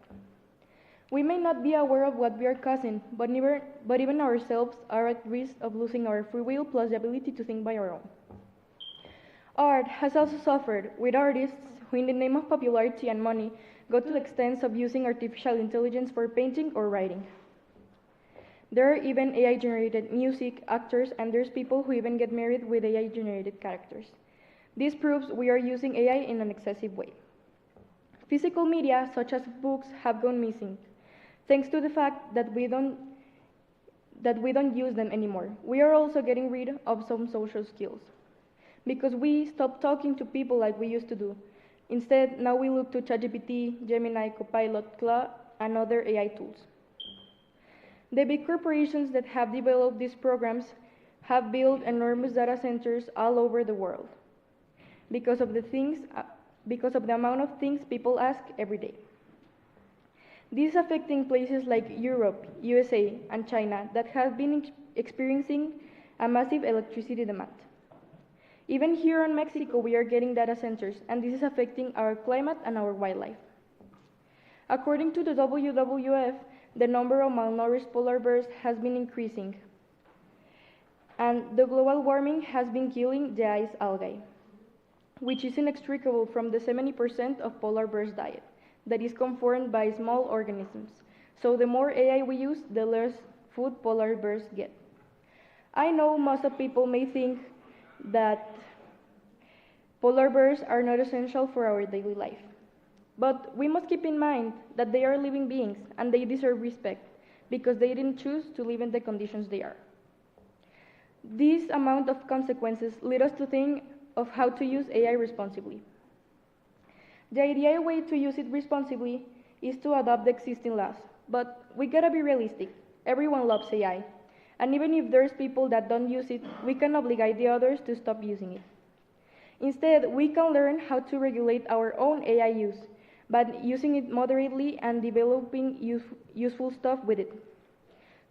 We may not be aware of what we are causing, but even ourselves are at risk of losing our free will plus the ability to think by our own. Art has also suffered, with artists who in the name of popularity and money go to the extent of using artificial intelligence for painting or writing. There are even AI-generated music, actors, and there's people who even get married with AI-generated characters. This proves we are using AI in an excessive way. Physical media, such as books, have gone missing, thanks to the fact that we don't use them anymore. We are also getting rid of some social skills, because we stopped talking to people like we used to do. Instead, now we look to ChatGPT, Gemini, Copilot, Claude, and other AI tools. The big corporations that have developed these programs have built enormous data centers all over the world because of the amount of things people ask every day. This is affecting places like Europe, USA, and China that have been experiencing a massive electricity demand. Even here in Mexico, we are getting data centers, and this is affecting our climate and our wildlife. According to the WWF, the number of malnourished polar bears has been increasing, and the global warming has been killing the ice algae, which is inextricable from the 70% of polar bears' diet that is conformed by small organisms. So the more AI we use, the less food polar bears get. I know most of people may think that polar bears are not essential for our daily life. But we must keep in mind that they are living beings and they deserve respect because they didn't choose to live in the conditions they are. This amount of consequences lead us to think of how to use AI responsibly. The ideal way to use it responsibly is to adopt the existing laws, but we gotta be realistic. Everyone loves AI. And even if there's people that don't use it, we can obligate the others to stop using it. Instead, we can learn how to regulate our own AI use, but using it moderately and developing useful stuff with it.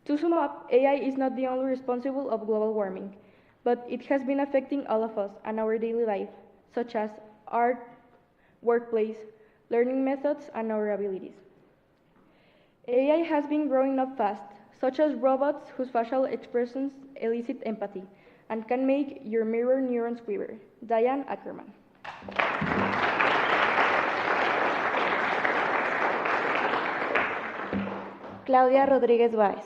To sum up, AI is not the only responsible of global warming, but it has been affecting all of us and our daily life, such as art, workplace, learning methods, and our abilities. AI has been growing up fast, such as robots whose facial expressions elicit empathy and can make your mirror neurons quiver. Diane Ackerman. Claudia Rodríguez Báez.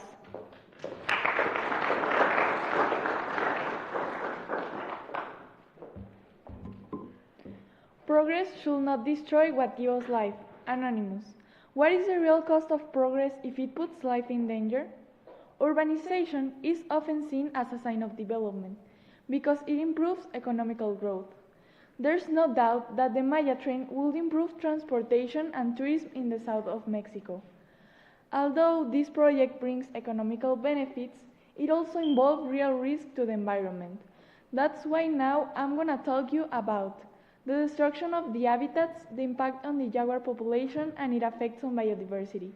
Progress should not destroy what gives us life. Anonymous. What is the real cost of progress if it puts life in danger? Urbanization is often seen as a sign of development because it improves economical growth. There's no doubt that the Maya train will improve transportation and tourism in the south of Mexico. Although this project brings economical benefits, it also involves real risk to the environment. That's why now I'm going to talk you about the destruction of the habitats, the impact on the jaguar population, and its effects on biodiversity.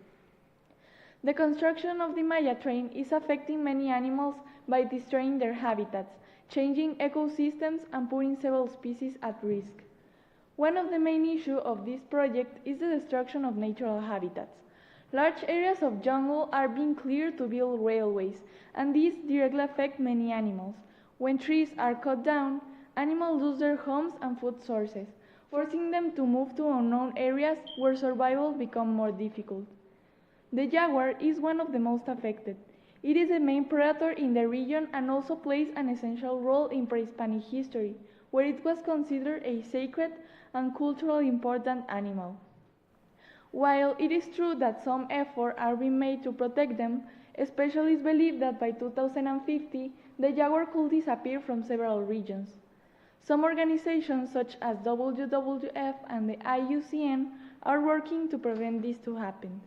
The construction of the Maya train is affecting many animals by destroying their habitats, changing ecosystems, and putting several species at risk. One of the main issues of this project is the destruction of natural habitats. Large areas of jungle are being cleared to build railways, and these directly affect many animals. When trees are cut down, animals lose their homes and food sources, forcing them to move to unknown areas where survival becomes more difficult. The jaguar is one of the most affected. It is the main predator in the region and also plays an essential role in pre-Hispanic history, where it was considered a sacred and culturally important animal. While it is true that some efforts are being made to protect them, specialists believe that by 2050, the jaguar could disappear from several regions. Some organizations such as WWF and the IUCN are working to prevent this to happen.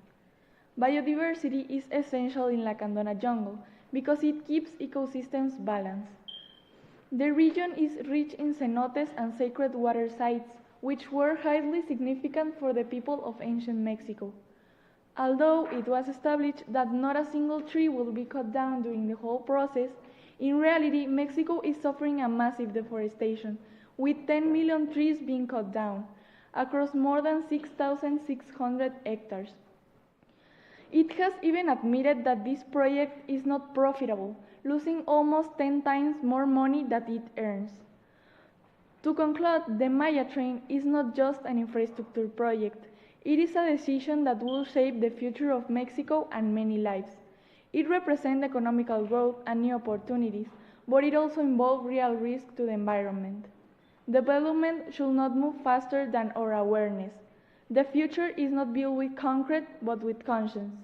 Biodiversity is essential in Lacandona jungle because it keeps ecosystems balanced. The region is rich in cenotes and sacred water sites, which were highly significant for the people of ancient Mexico. Although it was established that not a single tree will be cut down during the whole process, in reality, Mexico is suffering a massive deforestation, with 10 million trees being cut down, across more than 6,600 hectares. It has even admitted that this project is not profitable, losing almost 10 times more money than it earns. To conclude, the Maya train is not just an infrastructure project. It is a decision that will shape the future of Mexico and many lives. It represents economical growth and new opportunities, but it also involves real risk to the environment. Development should not move faster than our awareness. The future is not built with concrete, but with conscience.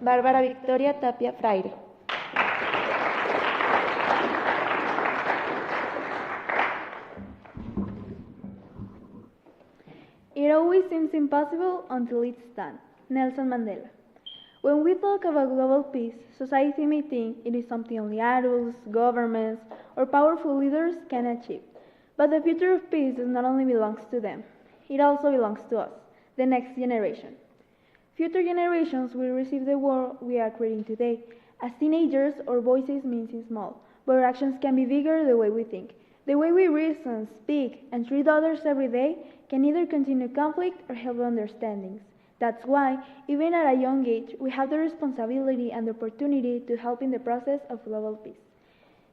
Bárbara Victoria Tapia Fraire. It always seems impossible until it's done. Nelson Mandela. When we talk about global peace, society may think it is something only adults, governments, or powerful leaders can achieve. But the future of peace does not only belong to them, it also belongs to us, the next generation. Future generations will receive the world we are creating today. As teenagers, our voices may seem small, but our actions can be bigger the way we think. The way we reason, speak, and treat others every day can either continue conflict or help understandings. That's why, even at a young age, we have the responsibility and the opportunity to help in the process of global peace.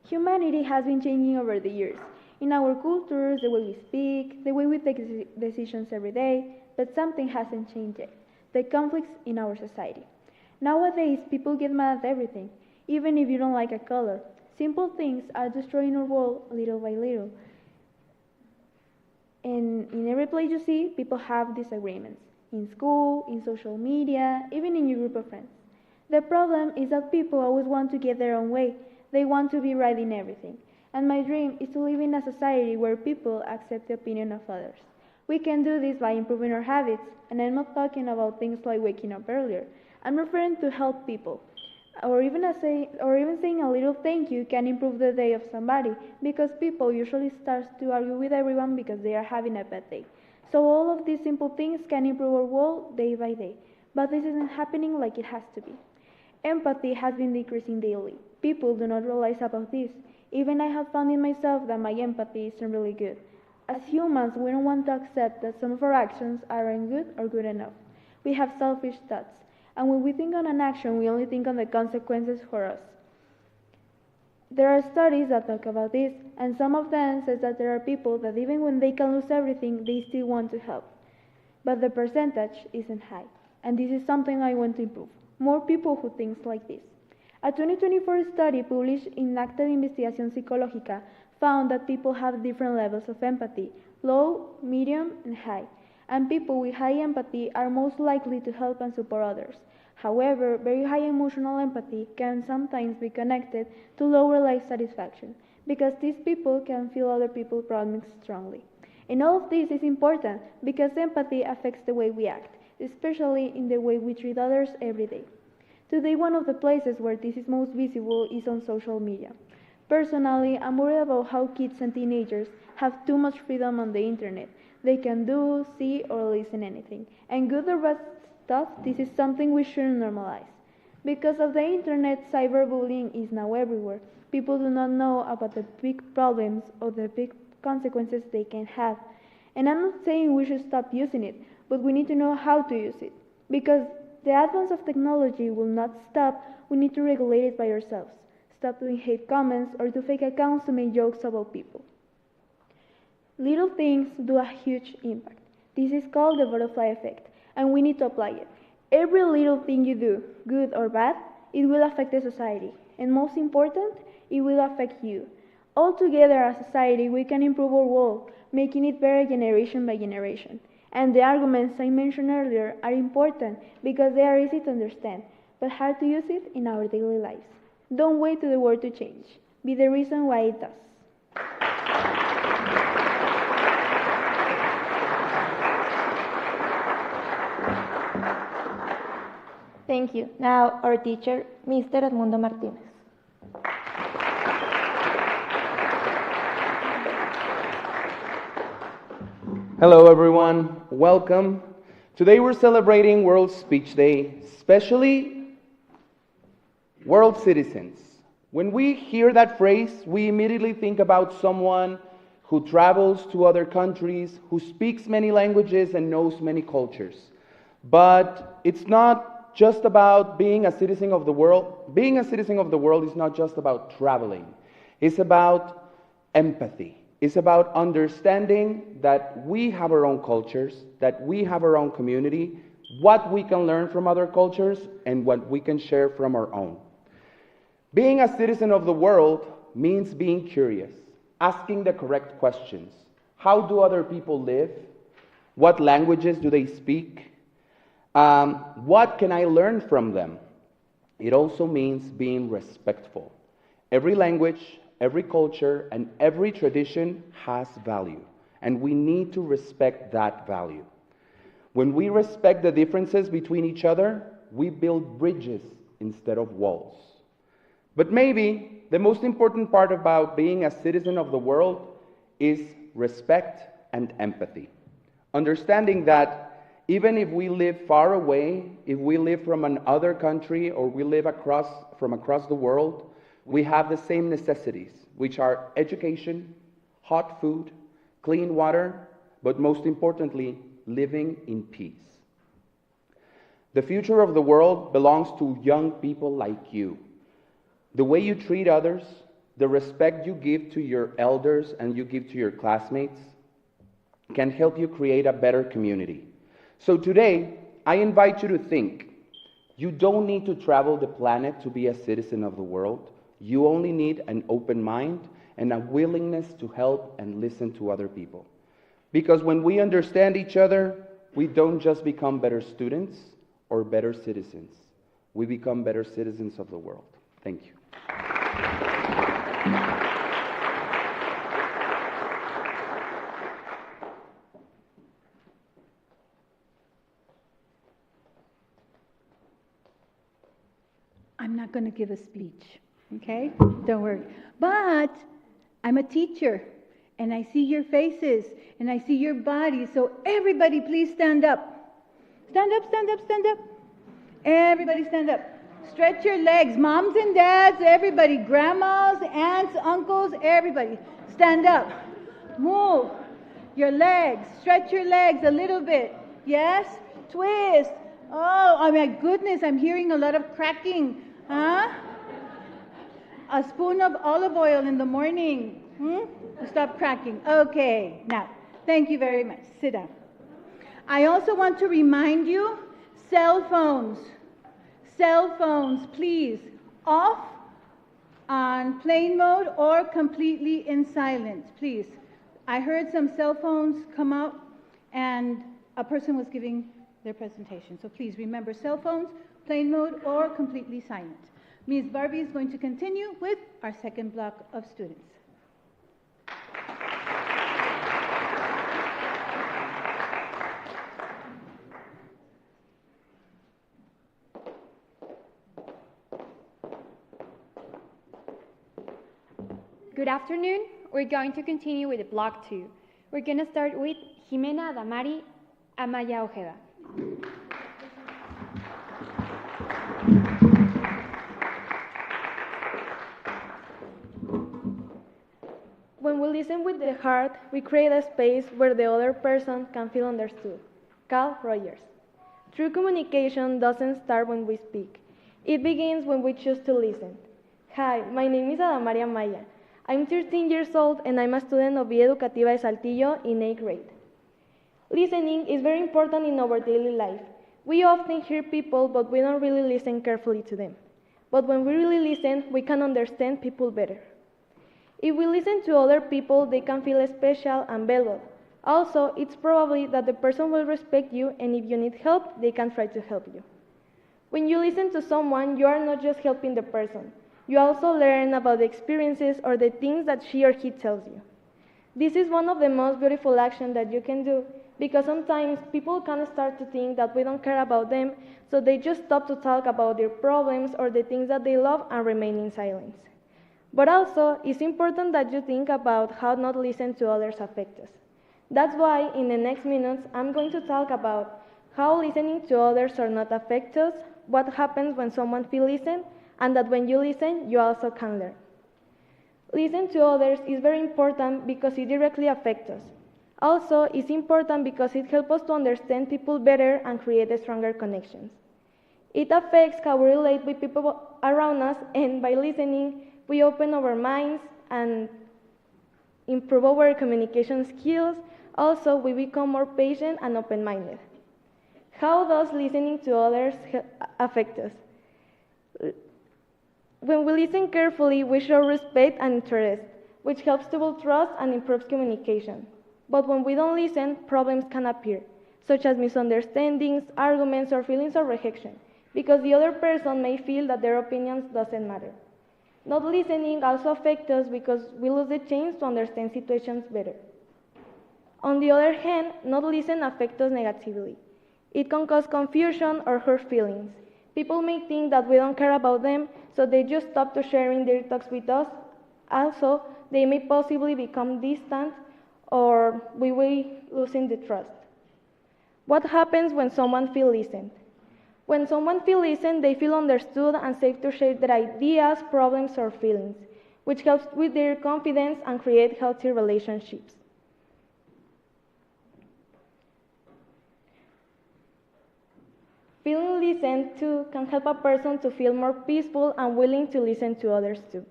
Humanity has been changing over the years, in our cultures, the way we speak, the way we take decisions every day, but something hasn't changed yet: the conflicts in our society. Nowadays, people get mad at everything, even if you don't like a color. Simple things are destroying our world little by little. And in every place you see, people have disagreements. In school, in social media, even in your group of friends. The problem is that people always want to get their own way. They want to be right in everything. and my dream is to live in a society where people accept the opinion of others. We can do this by improving our habits, and I'm not talking about things like waking up earlier. I'm referring to help people. Or even saying a little thank you can improve the day of somebody, because people usually start to argue with everyone because they are having a bad day. So all of these simple things can improve our world day by day. But this isn't happening like it has to be. Empathy has been decreasing daily. People do not realize about this. Even I have found in myself that my empathy isn't really good. As humans, we don't want to accept that some of our actions aren't good or good enough. We have selfish thoughts, and when we think on an action, we only think on the consequences for us. There are studies that talk about this, and some of them says that there are people that even when they can lose everything, they still want to help. But the percentage isn't high, and this is something I want to improve. More people who think like this. A 2024 study published in Acta de Investigación Psicológica found that people have different levels of empathy, low, medium, and high. And people with high empathy are most likely to help and support others. However, very high emotional empathy can sometimes be connected to lower life satisfaction, because these people can feel other people's problems strongly. And all of this is important because empathy affects the way we act, especially in the way we treat others every day. Today, one of the places where this is most visible is on social media. Personally, I'm worried about how kids and teenagers have too much freedom on the internet. They can do, see, or listen anything. And good or bad stuff, this is something we shouldn't normalize. Because of the internet, cyberbullying is now everywhere. People do not know about the big problems or the big consequences they can have. And I'm not saying we should stop using it, but we need to know how to use it. Because the advance of technology will not stop, we need to regulate it by ourselves. Stop doing hate comments or do fake accounts to make jokes about people. Little things do a huge impact. This is called the butterfly effect, and we need to apply it. Every little thing you do, good or bad, it will affect the society. And most important, it will affect you. All together as a society, we can improve our world, making it better generation by generation. And the arguments I mentioned earlier are important because they are easy to understand, but hard to use it in our daily lives. Don't wait for the world to change. Be the reason why it does. Thank you. Now, our teacher, Mr. Edmundo Martinez. Hello everyone, welcome. Today we're celebrating World Speech Day, especially World Citizens. When we hear that phrase, we immediately think about someone who travels to other countries, who speaks many languages and knows many cultures. But it's not just about being a citizen of the world. Being a citizen of the world is not just about traveling. It's about empathy. It's about understanding that we have our own cultures, that we have our own community, what we can learn from other cultures, and what we can share from our own. Being a citizen of the world means being curious, asking the correct questions. How do other people live? What languages do they speak? What can I learn from them? It also means being respectful. Every language, every culture, and every tradition has value, and we need to respect that value. When we respect the differences between each other, we build bridges instead of walls. But maybe the most important part about being a citizen of the world is respect and empathy. Understanding that even if we live far away, if we live from another country or we live from across the world, we have the same necessities, which are education, hot food, clean water, but most importantly, living in peace. The future of the world belongs to young people like you. The way you treat others, the respect you give to your elders and you give to your classmates, can help you create a better community. So today, I invite you to think. You don't need to travel the planet to be a citizen of the world. You only need an open mind and a willingness to help and listen to other people. Because when we understand each other, we don't just become better students or better citizens. We become better citizens of the world. Thank you. not going to give a speech, okay? Don't worry. But I'm a teacher, and I see your faces, and I see your bodies, so everybody please stand up. Stand up, stand up, stand up. Everybody stand up. Stretch your legs, moms and dads, everybody, grandmas, aunts, uncles, everybody. Stand up. Move your legs. Stretch your legs a little bit. Yes? Twist. Oh my goodness, I'm hearing a lot of cracking. Huh? A spoon of olive oil in the morning. Stop cracking. Okay, now, thank you very much. Sit down. I also want to remind you, cell phones, please, off on plane mode or completely in silent, please. I heard some cell phones come out and a person was giving their presentation. So please remember cell phones, plane mode, or completely silent. Ms. Barbie is going to continue with our second block of students. Good afternoon. We're going to continue with block 2. We're going to start with Jimena Damari Amaya Ojeda. When we listen with the heart, we create a space where the other person can feel understood. Carl Rogers. True communication doesn't start when we speak. It begins when we choose to listen. Hi, my name is Adamaria Maya. I'm 13 years old and I'm a student of Educativa de Saltillo in 8th grade. Listening is very important in our daily life. We often hear people, but we don't really listen carefully to them. But when we really listen, we can understand people better. If we listen to other people, they can feel special and valued. Also, it's probably that the person will respect you, and if you need help, they can try to help you. When you listen to someone, you are not just helping the person. You also learn about the experiences or the things that she or he tells you. This is one of the most beautiful actions that you can do, because sometimes people can start to think that we don't care about them, so they just stop to talk about their problems or the things that they love and remain in silence. But also, it's important that you think about how not listen to others affect us. That's why in the next minutes, I'm going to talk about how listening to others or not affect us, what happens when someone feels listened, and that when you listen, you also can learn. Listen to others is very important because it directly affects us. Also, it's important because it helps us to understand people better and create stronger connections. It affects how we relate with people around us, and by listening, we open our minds and improve our communication skills. Also, we become more patient and open-minded. How does listening to others affect us? When we listen carefully, we show respect and interest, which helps to build trust and improves communication. But when we don't listen, problems can appear, such as misunderstandings, arguments, or feelings of rejection, because the other person may feel that their opinions doesn't matter. Not listening also affects us because we lose the chance to understand situations better. On the other hand, not listening affects us negatively. It can cause confusion or hurt feelings. People may think that we don't care about them, so they just stop to sharing their thoughts with us. Also, they may possibly become distant, or we will losing the trust. What happens when someone feels listened? When someone feels listened, they feel understood and safe to share their ideas, problems, or feelings, which helps with their confidence and create healthy relationships. Feeling listened to can help a person to feel more peaceful and willing to listen to others too.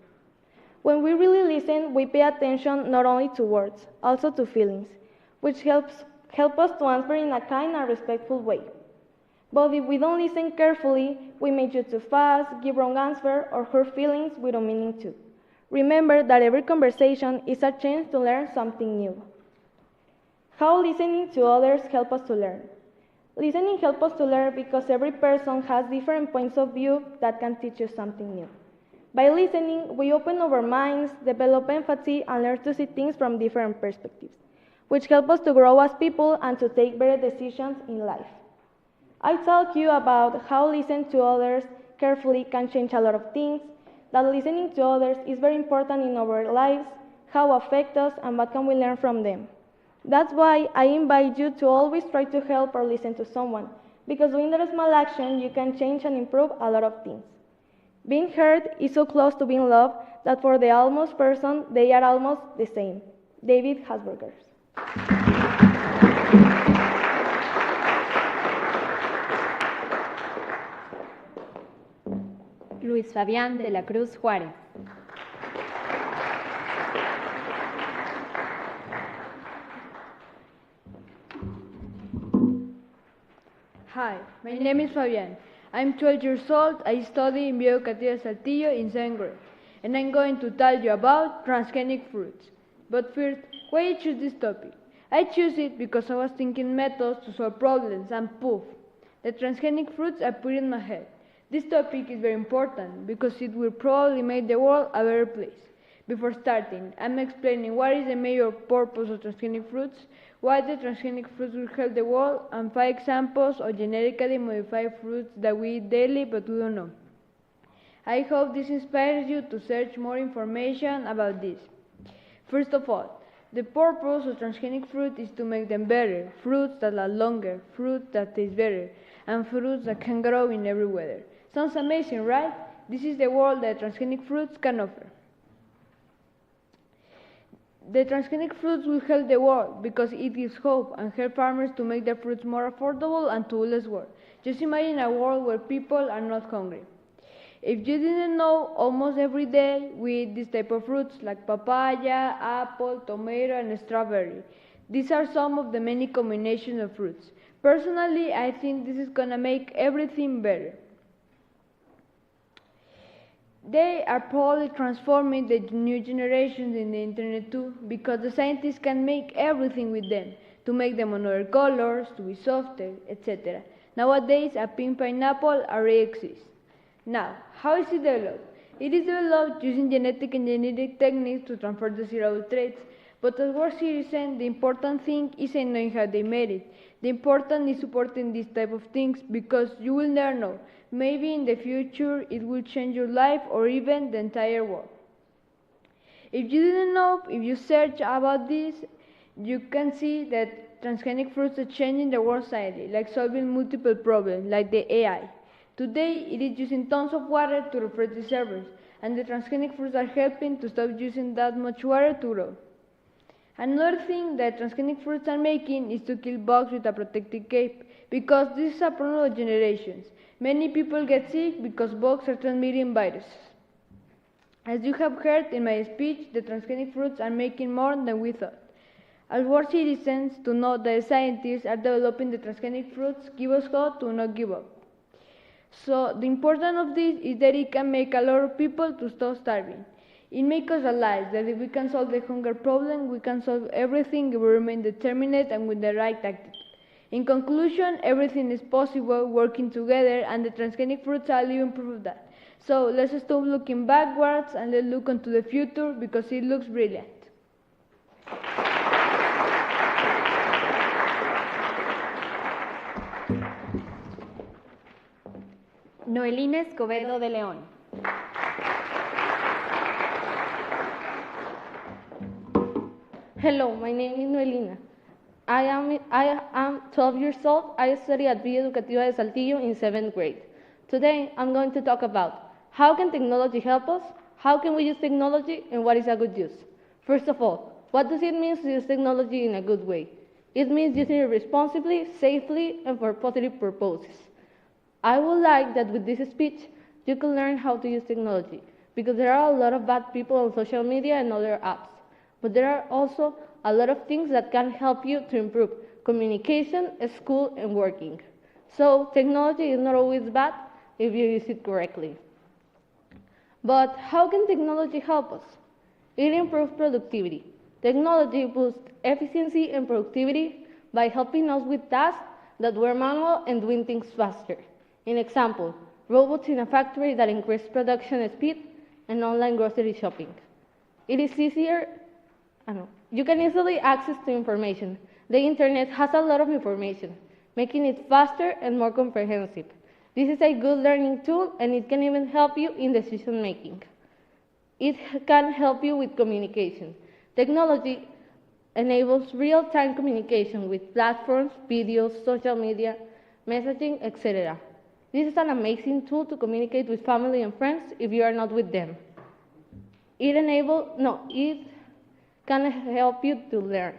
When we really listen, we pay attention not only to words, also to feelings, which help us to answer in a kind and respectful way. But if we don't listen carefully, we may judge too fast, give wrong answer, or hurt feelings without meaning to. Remember that every conversation is a chance to learn something new. How listening to others helps us to learn? Listening helps us to learn because every person has different points of view that can teach us something new. By listening, we open our minds, develop empathy, and learn to see things from different perspectives, which help us to grow as people and to take better decisions in life. I talk you about how listening to others carefully can change a lot of things, that listening to others is very important in our lives, how affect us, and what can we learn from them. That's why I invite you to always try to help or listen to someone, because doing that small action, you can change and improve a lot of things. Being heard is so close to being loved that for the almost person, they are almost the same. David Hasburger. Luis Fabián de la Cruz Juárez. Hi, my name is Fabián. I'm 12 years old. I study in Educativa de Saltillo in 7th grade, and I'm going to tell you about transgenic fruits. But first, why I choose this topic? I choose it because I was thinking methods to solve problems, and poof, the transgenic fruits appeared in my head. This topic is very important because it will probably make the world a better place. Before starting, I'm explaining what is the major purpose of transgenic fruits, why the transgenic fruits will help the world, and 5 examples of genetically modified fruits that we eat daily but we don't know. I hope this inspires you to search more information about this. First of all, the purpose of transgenic fruit is to make them better, fruits that last longer, fruits that taste better, and fruits that can grow in every weather. Sounds amazing, right? This is the world that transgenic fruits can offer. The transgenic fruits will help the world because it gives hope and help farmers to make their fruits more affordable and to less work. Just imagine a world where people are not hungry. If you didn't know, almost every day we eat this type of fruits like papaya, apple, tomato, and strawberry. These are some of the many combinations of fruits. Personally, I think this is gonna make everything better. They are probably transforming the new generations in the internet too, because the scientists can make everything with them, to make them on other colors, to be softer, etc. Nowadays, a pink pineapple already exists. Now, how is it developed? It is developed using genetic engineering techniques to transfer desirable traits, but as world citizens, the important thing isn't knowing how they made it. The important is supporting these type of things because you will never know. Maybe in the future it will change your life or even the entire world. If you didn't know, if you search about this, you can see that transgenic fruits are changing the world society, like solving multiple problems, like the AI. Today, it is using tons of water to refresh the servers, and the transgenic fruits are helping to stop using that much water to grow. Another thing that transgenic fruits are making is to kill bugs with a protective cape, because this is a problem of generations. Many people get sick because bugs are transmitting viruses. As you have heard in my speech, the transgenic fruits are making more than we thought. As world citizens, to know that scientists are developing the transgenic fruits give us hope to not give up. So the importance of this is that it can make a lot of people to stop starving. It makes us realize that if we can solve the hunger problem, we can solve everything if we remain determined and with the right attitude. In conclusion, everything is possible working together, and the transgenic fruits are living proof of that. So let's stop looking backwards and let's look into the future because it looks brilliant. Noelina Escobedo de León. Hello, my name is Noelina. I am 12 years old. I study at Educativa de Saltillo in 7th grade. Today, I'm going to talk about how can technology help us, how can we use technology, and what is a good use. First of all, what does it mean to use technology in a good way? It means using it responsibly, safely, and for positive purposes. I would like that with this speech, you can learn how to use technology, because there are a lot of bad people on social media and other apps. But there are also a lot of things that can help you to improve communication, school, and working. So technology is not always bad if you use it correctly. But how can technology help us? It improves productivity. Technology boosts efficiency and productivity by helping us with tasks that were manual and doing things faster. An example, robots in a factory that increase production speed and online grocery shopping. It is easier. You can easily access to information. The internet has a lot of information, making it faster and more comprehensive. This is a good learning tool, and it can even help you in decision making. It can help you with communication. Technology enables real-time communication with platforms, videos, social media, messaging, etc. This is an amazing tool to communicate with family and friends if you are not with them. It can help you to learn.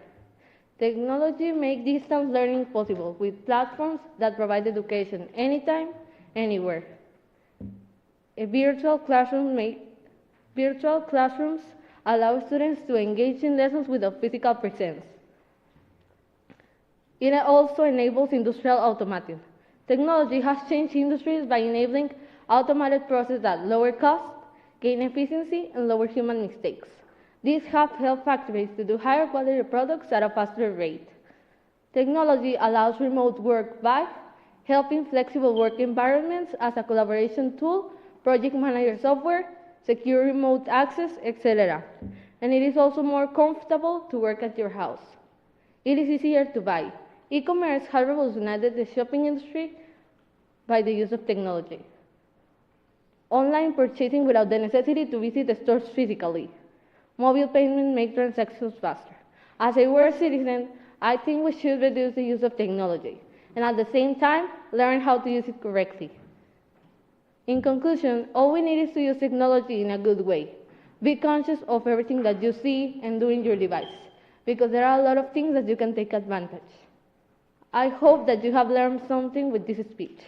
Technology makes distance learning possible with platforms that provide education anytime, anywhere. Virtual classrooms allow students to engage in lessons without physical presence. It also enables industrial automation. Technology has changed industries by enabling automated processes that lower costs, gain efficiency, and lower human mistakes. These have helped factories to do higher quality products at a faster rate. Technology allows remote work by helping flexible work environments as a collaboration tool, project manager software, secure remote access, etc. And it is also more comfortable to work at your house. It is easier to buy. E-commerce has revolutionized the shopping industry by the use of technology. Online purchasing without the necessity to visit the stores physically. Mobile payment makes transactions faster. As a world citizen, I think we should reduce the use of technology and at the same time learn how to use it correctly. In conclusion, all we need is to use technology in a good way. Be conscious of everything that you see and do in your device, because there are a lot of things that you can take advantage. I hope that you have learned something with this speech.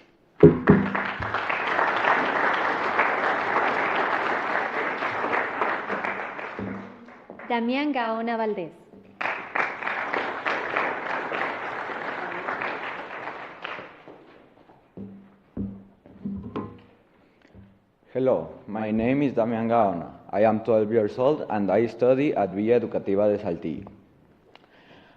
Damián Gaona Valdés. Hello, my name is Damián Gaona. I am 12 years old and I study at Villa Educativa de Saltillo.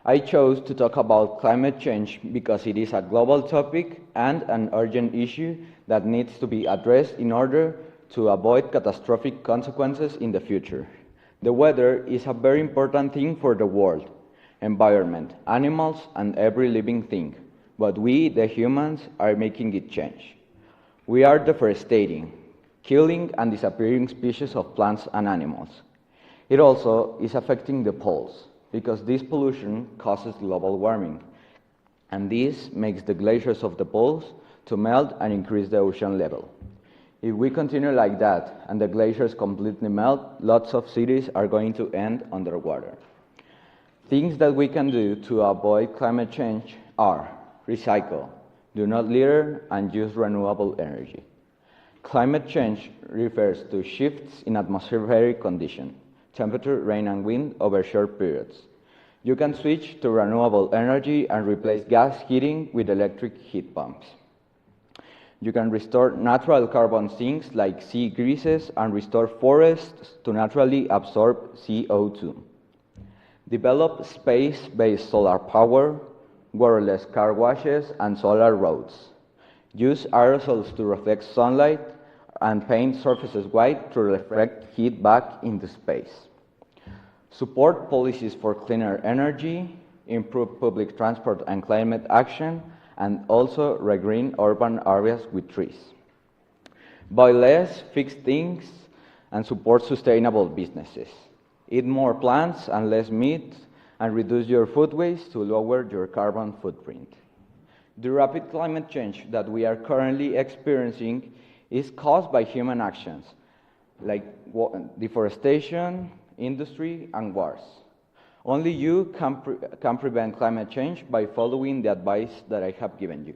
I chose to talk about climate change because it is a global topic and an urgent issue that needs to be addressed in order to avoid catastrophic consequences in the future. The weather is a very important thing for the world, environment, animals, and every living thing, but we, the humans, are making it change. We are deforesting, killing and disappearing species of plants and animals. It also is affecting the poles, because this pollution causes global warming, and this makes the glaciers of the poles to melt and increase the ocean level. If we continue like that and the glaciers completely melt, lots of cities are going to end underwater. Things that we can do to avoid climate change are recycle, do not litter, and use renewable energy. Climate change refers to shifts in atmospheric conditions, temperature, rain, and wind over short periods. You can switch to renewable energy and replace gas heating with electric heat pumps. You can restore natural carbon sinks like sea greases and restore forests to naturally absorb CO2. Develop space-based solar power, waterless car washes, and solar roads. Use aerosols to reflect sunlight and paint surfaces white to reflect heat back into space. Support policies for cleaner energy, improve public transport and climate action, and also regreen urban areas with trees. Buy less, fix things, and support sustainable businesses. Eat more plants and less meat, and reduce your food waste to lower your carbon footprint. The rapid climate change that we are currently experiencing is caused by human actions, like deforestation, industry, and wars. Only you can prevent climate change by following the advice that I have given you.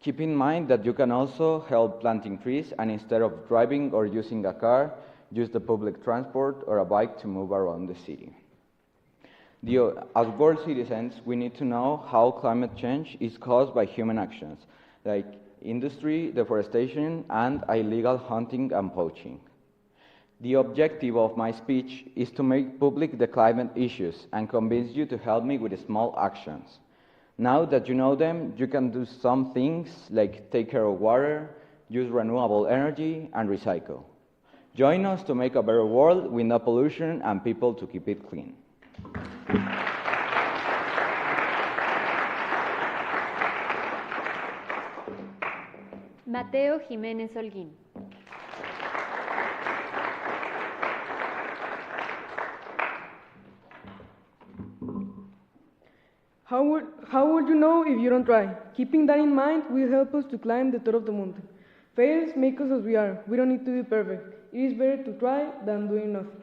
Keep in mind that you can also help planting trees, and instead of driving or using a car, use the public transport or a bike to move around the city. As world citizens, we need to know how climate change is caused by human actions, like industry, deforestation, and illegal hunting and poaching. The objective of my speech is to make public the climate issues and convince you to help me with small actions. Now that you know them, you can do some things like take care of water, use renewable energy, and recycle. Join us to make a better world with no pollution and people to keep it clean. Mateo Jiménez Holguín. How would you know if you don't try? Keeping that in mind will help us to climb the top of the mountain. Failures make us as we are. We don't need to be perfect. It is better to try than doing nothing.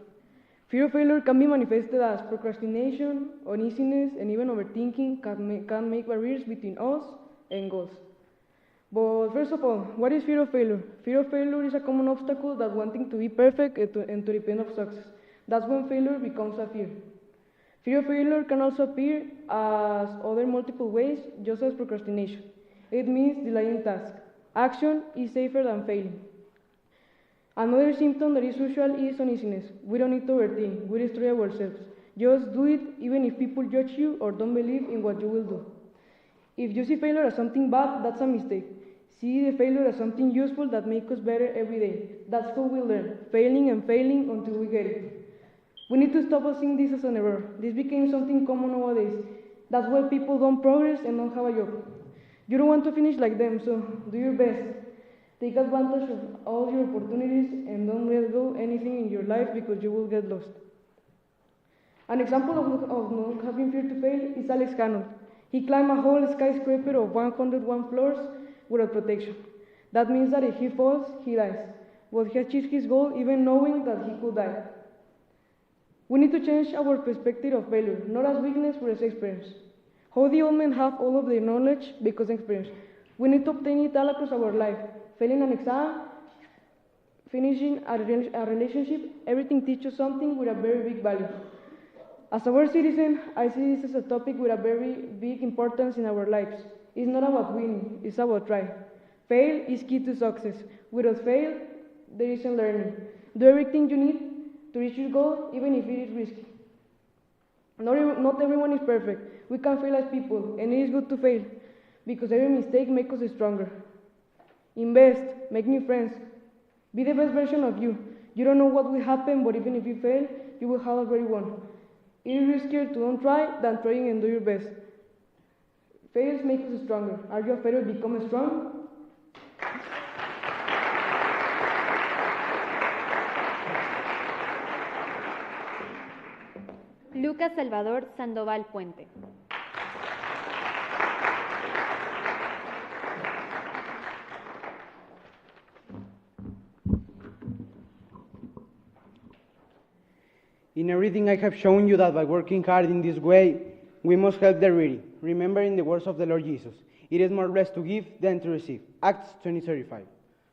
Fear of failure can be manifested as procrastination, uneasiness, and even overthinking can make barriers between us and goals. But first of all, what is fear of failure? Fear of failure is a common obstacle that wanting to be perfect and to depend on success. That's when failure becomes a fear. Fear of failure can also appear as other multiple ways, just as procrastination. It means delaying tasks. Action is safer than failing. Another symptom that is usual is uneasiness. We don't need to overthink. We destroy ourselves. Just do it even if people judge you or don't believe in what you will do. If you see failure as something bad, that's a mistake. See the failure as something useful that makes us better every day. That's how we learn, failing and failing until we get it. We need to stop seeing this as an error. This became something common nowadays. That's why people don't progress and don't have a job. You don't want to finish like them, so do your best. Take advantage of all your opportunities and don't let go anything in your life because you will get lost. An example of not having fear to fail is Alex Honnold. He climbed a whole skyscraper of 101 floors without protection. That means that if he falls, he dies. But he achieved his goal even knowing that he could die. We need to change our perspective of failure, not as weakness but as experience. How the old men have all of their knowledge because of experience. We need to obtain it all across our life. Failing an exam, finishing a relationship, everything teaches something with a very big value. As a world citizen, I see this as a topic with a very big importance in our lives. It's not about winning, it's about trying. Fail is key to success. Without fail, there isn't learning. Do everything you need to reach your goal, even if it is risky. Not everyone is perfect. We can fail as people, and it is good to fail, because every mistake makes us stronger. Invest, make new friends, be the best version of you. You don't know what will happen, but even if you fail, you will have already won. It is riskier to don't try than trying and do your best. Failures make us stronger. Are you afraid of becoming strong? Lucas Salvador Sandoval Puente. In everything I have shown you that by working hard in this way, we must help the needy, remembering the words of the Lord Jesus. It is more blessed to give than to receive. Acts 20:35.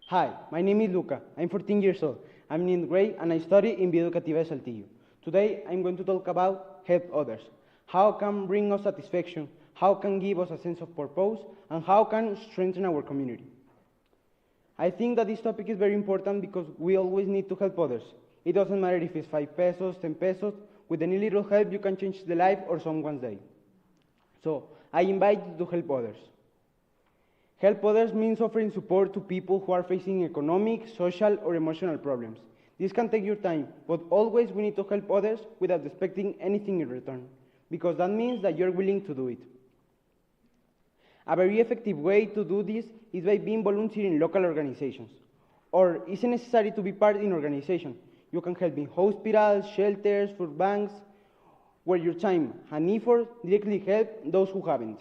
Hi, my name is Luca. I'm 14 years old. I'm in 9th grade and I study in Educativa de Saltillo. Today, I'm going to talk about help others. How can bring us satisfaction, how can give us a sense of purpose, and how can strengthen our community. I think that this topic is very important because we always need to help others. It doesn't matter if it's 5 pesos, 10 pesos, with any little help you can change the life or someone's day. So, I invite you to help others. Help others means offering support to people who are facing economic, social, or emotional problems. This can take your time, but always we need to help others without expecting anything in return, because that means that you're willing to do it. A very effective way to do this is by being volunteer in local organizations. Or isn't necessary to be part in organization. You can help in hospitals, shelters, food banks, where your time and effort directly help those who haven't.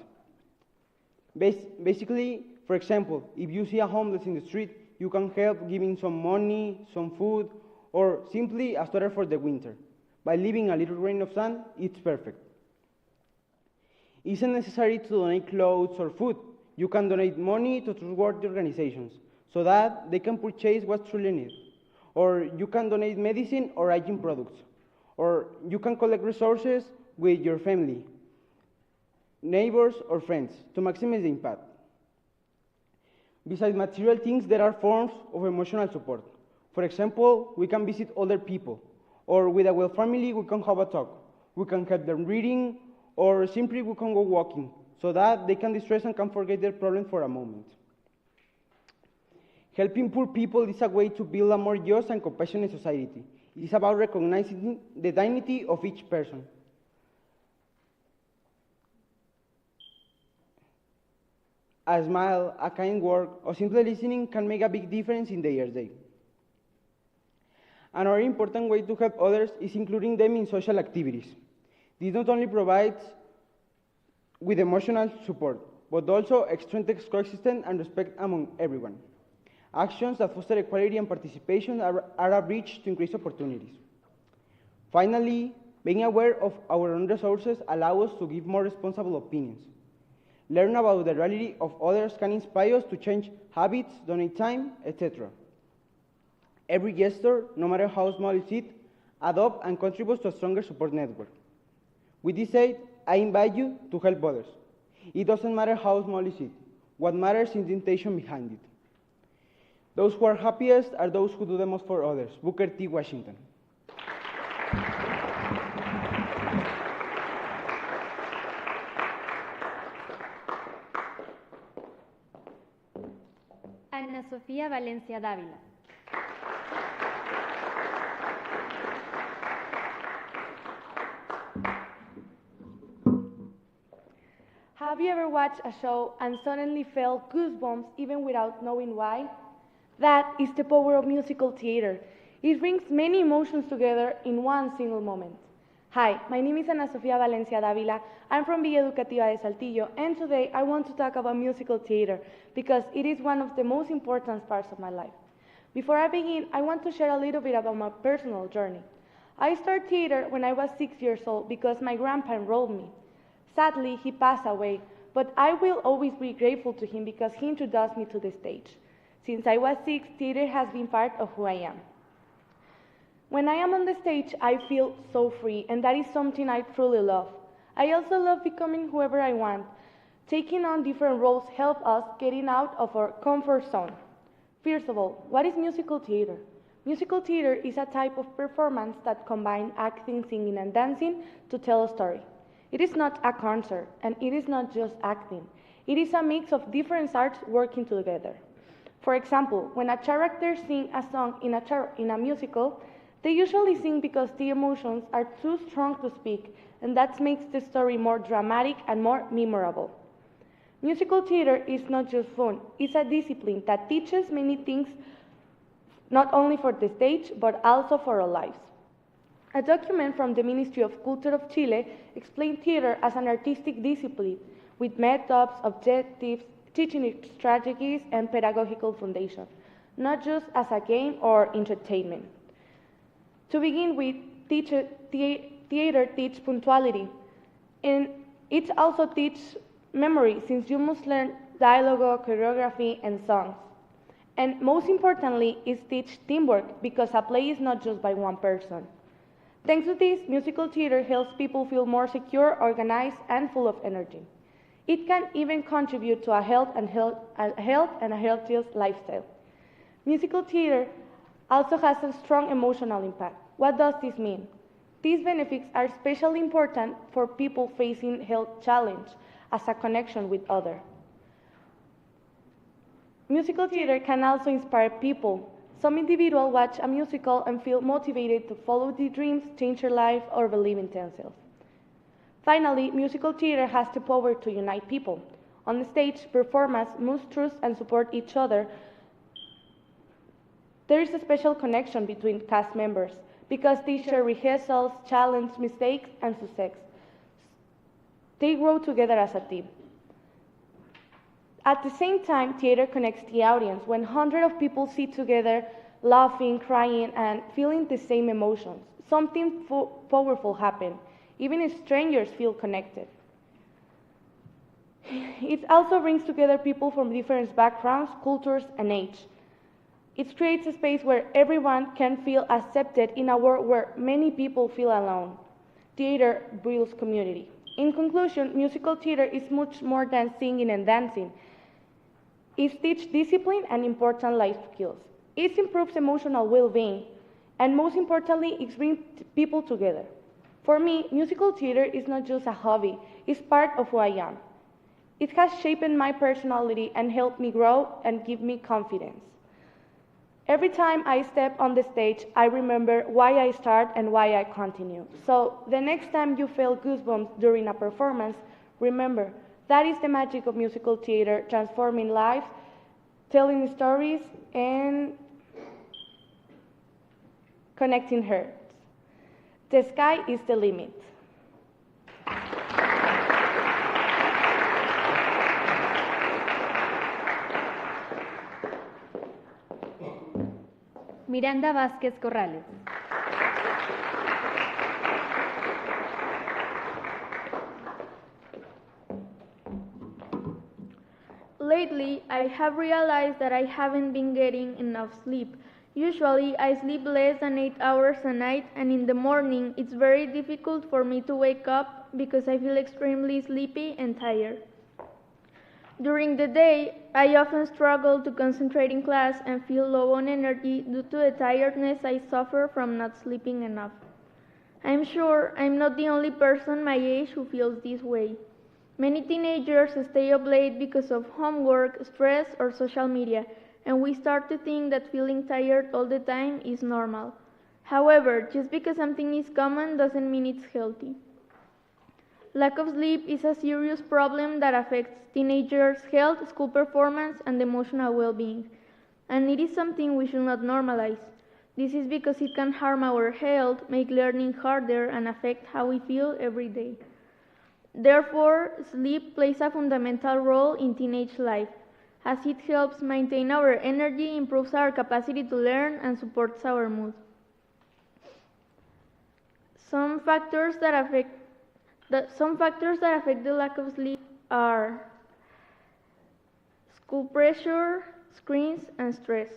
Basically, for example, if you see a homeless in the street, you can help giving some money, some food, or simply a sweater for the winter. By leaving a little grain of sand, it's perfect. It isn't necessary to donate clothes or food. You can donate money to trustworthy organizations so that they can purchase what's truly needed. Or you can donate medicine or hygiene products. Or you can collect resources with your family, neighbors, or friends to maximize the impact. Besides material things, there are forms of emotional support. For example, we can visit other people, or with our family, we can have a talk. We can help them reading, or simply we can go walking, so that they can distress and can forget their problems for a moment. Helping poor people is a way to build a more just and compassionate society. It is about recognizing the dignity of each person. A smile, a kind word, or simply listening can make a big difference in their day. Another important way to help others is including them in social activities. This not only provides with emotional support, but also strengthens coexistence and respect among everyone. Actions that foster equality and participation are a bridge to increase opportunities. Finally, being aware of our own resources allows us to give more responsible opinions. Learn about the reality of others can inspire us to change habits, donate time, etc. Every gesture, no matter how small is it, adds up and contributes to a stronger support network. With this said, I invite you to help others. It doesn't matter how small is it. What matters is the intention behind it. Those who are happiest are those who do the most for others. Booker T. Washington. Ana Sofía Valencia Dávila. Have you ever watched a show and suddenly felt goosebumps even without knowing why? That is the power of musical theater. It brings many emotions together in one single moment. Hi, my name is Ana Sofía Valencia Dávila. I'm from Educativa de Saltillo, and today I want to talk about musical theater because it is one of the most important parts of my life. Before I begin, I want to share a little bit about my personal journey. I started theater when I was 6 years old because my grandpa enrolled me. Sadly, he passed away, but I will always be grateful to him because he introduced me to the stage. Since I was 6, theater has been part of who I am. When I am on the stage, I feel so free, and that is something I truly love. I also love becoming whoever I want. Taking on different roles helps us getting out of our comfort zone. First of all, what is musical theater? Musical theater is a type of performance that combines acting, singing, and dancing to tell a story. It is not a concert, and it is not just acting. It is a mix of different arts working together. For example, when a character sings a song in a musical, they usually sing because the emotions are too strong to speak, and that makes the story more dramatic and more memorable. Musical theater is not just fun, it's a discipline that teaches many things, not only for the stage, but also for our lives. A document from the Ministry of Culture of Chile explained theater as an artistic discipline with methods, objectives, teaching strategies, and pedagogical foundation, not just as a game or entertainment. To begin with, theater teaches punctuality, and it also teaches memory, since you must learn dialogue, choreography, and songs. And most importantly, it teaches teamwork, because a play is not just by one person. Thanks to this, musical theater helps people feel more secure, organized, and full of energy. It can even contribute to a healthier lifestyle. Musical theater also has a strong emotional impact. What does this mean? These benefits are especially important for people facing health challenges as a connection with others. Musical theater can also inspire people. Some individuals watch a musical and feel motivated to follow their dreams, change their life, or believe in themselves. Finally, musical theater has the power to unite people. On the stage, performers must trust and support each other. There is a special connection between cast members because they share rehearsals, challenge, mistakes, and success. They grow together as a team. At the same time, theater connects the audience when hundreds of people sit together, laughing, crying, and feeling the same emotions. Something powerful happens. Even if strangers feel connected. It also brings together people from different backgrounds, cultures, and age. It creates a space where everyone can feel accepted in a world where many people feel alone. Theater builds community. In conclusion, musical theater is much more than singing and dancing. It teaches discipline and important life skills. It improves emotional well-being, and most importantly, it brings people together. For me, musical theater is not just a hobby, it's part of who I am. It has shaped my personality and helped me grow and give me confidence. Every time I step on the stage, I remember why I start and why I continue. So the next time you feel goosebumps during a performance, remember, That is the magic of musical theater, transforming lives, telling stories, and connecting hearts. The sky is the limit. Miranda Vázquez Corrales. Lately, I have realized that I haven't been getting enough sleep. Usually, I sleep less than 8 hours a night, and in the morning, it's very difficult for me to wake up because I feel extremely sleepy and tired. During the day, I often struggle to concentrate in class and feel low on energy due to the tiredness I suffer from not sleeping enough. I'm sure I'm not the only person my age who feels this way. Many teenagers stay up late because of homework, stress, or social media, and we start to think that feeling tired all the time is normal. However, just because something is common doesn't mean it's healthy. Lack of sleep is a serious problem that affects teenagers' health, school performance, and emotional well-being. And it is something we should not normalize. This is because it can harm our health, make learning harder, and affect how we feel every day. Therefore, sleep plays a fundamental role in teenage life, as it helps maintain our energy, improves our capacity to learn, and supports our mood. Some factors that affect the lack of sleep are school pressure, screens, and stress.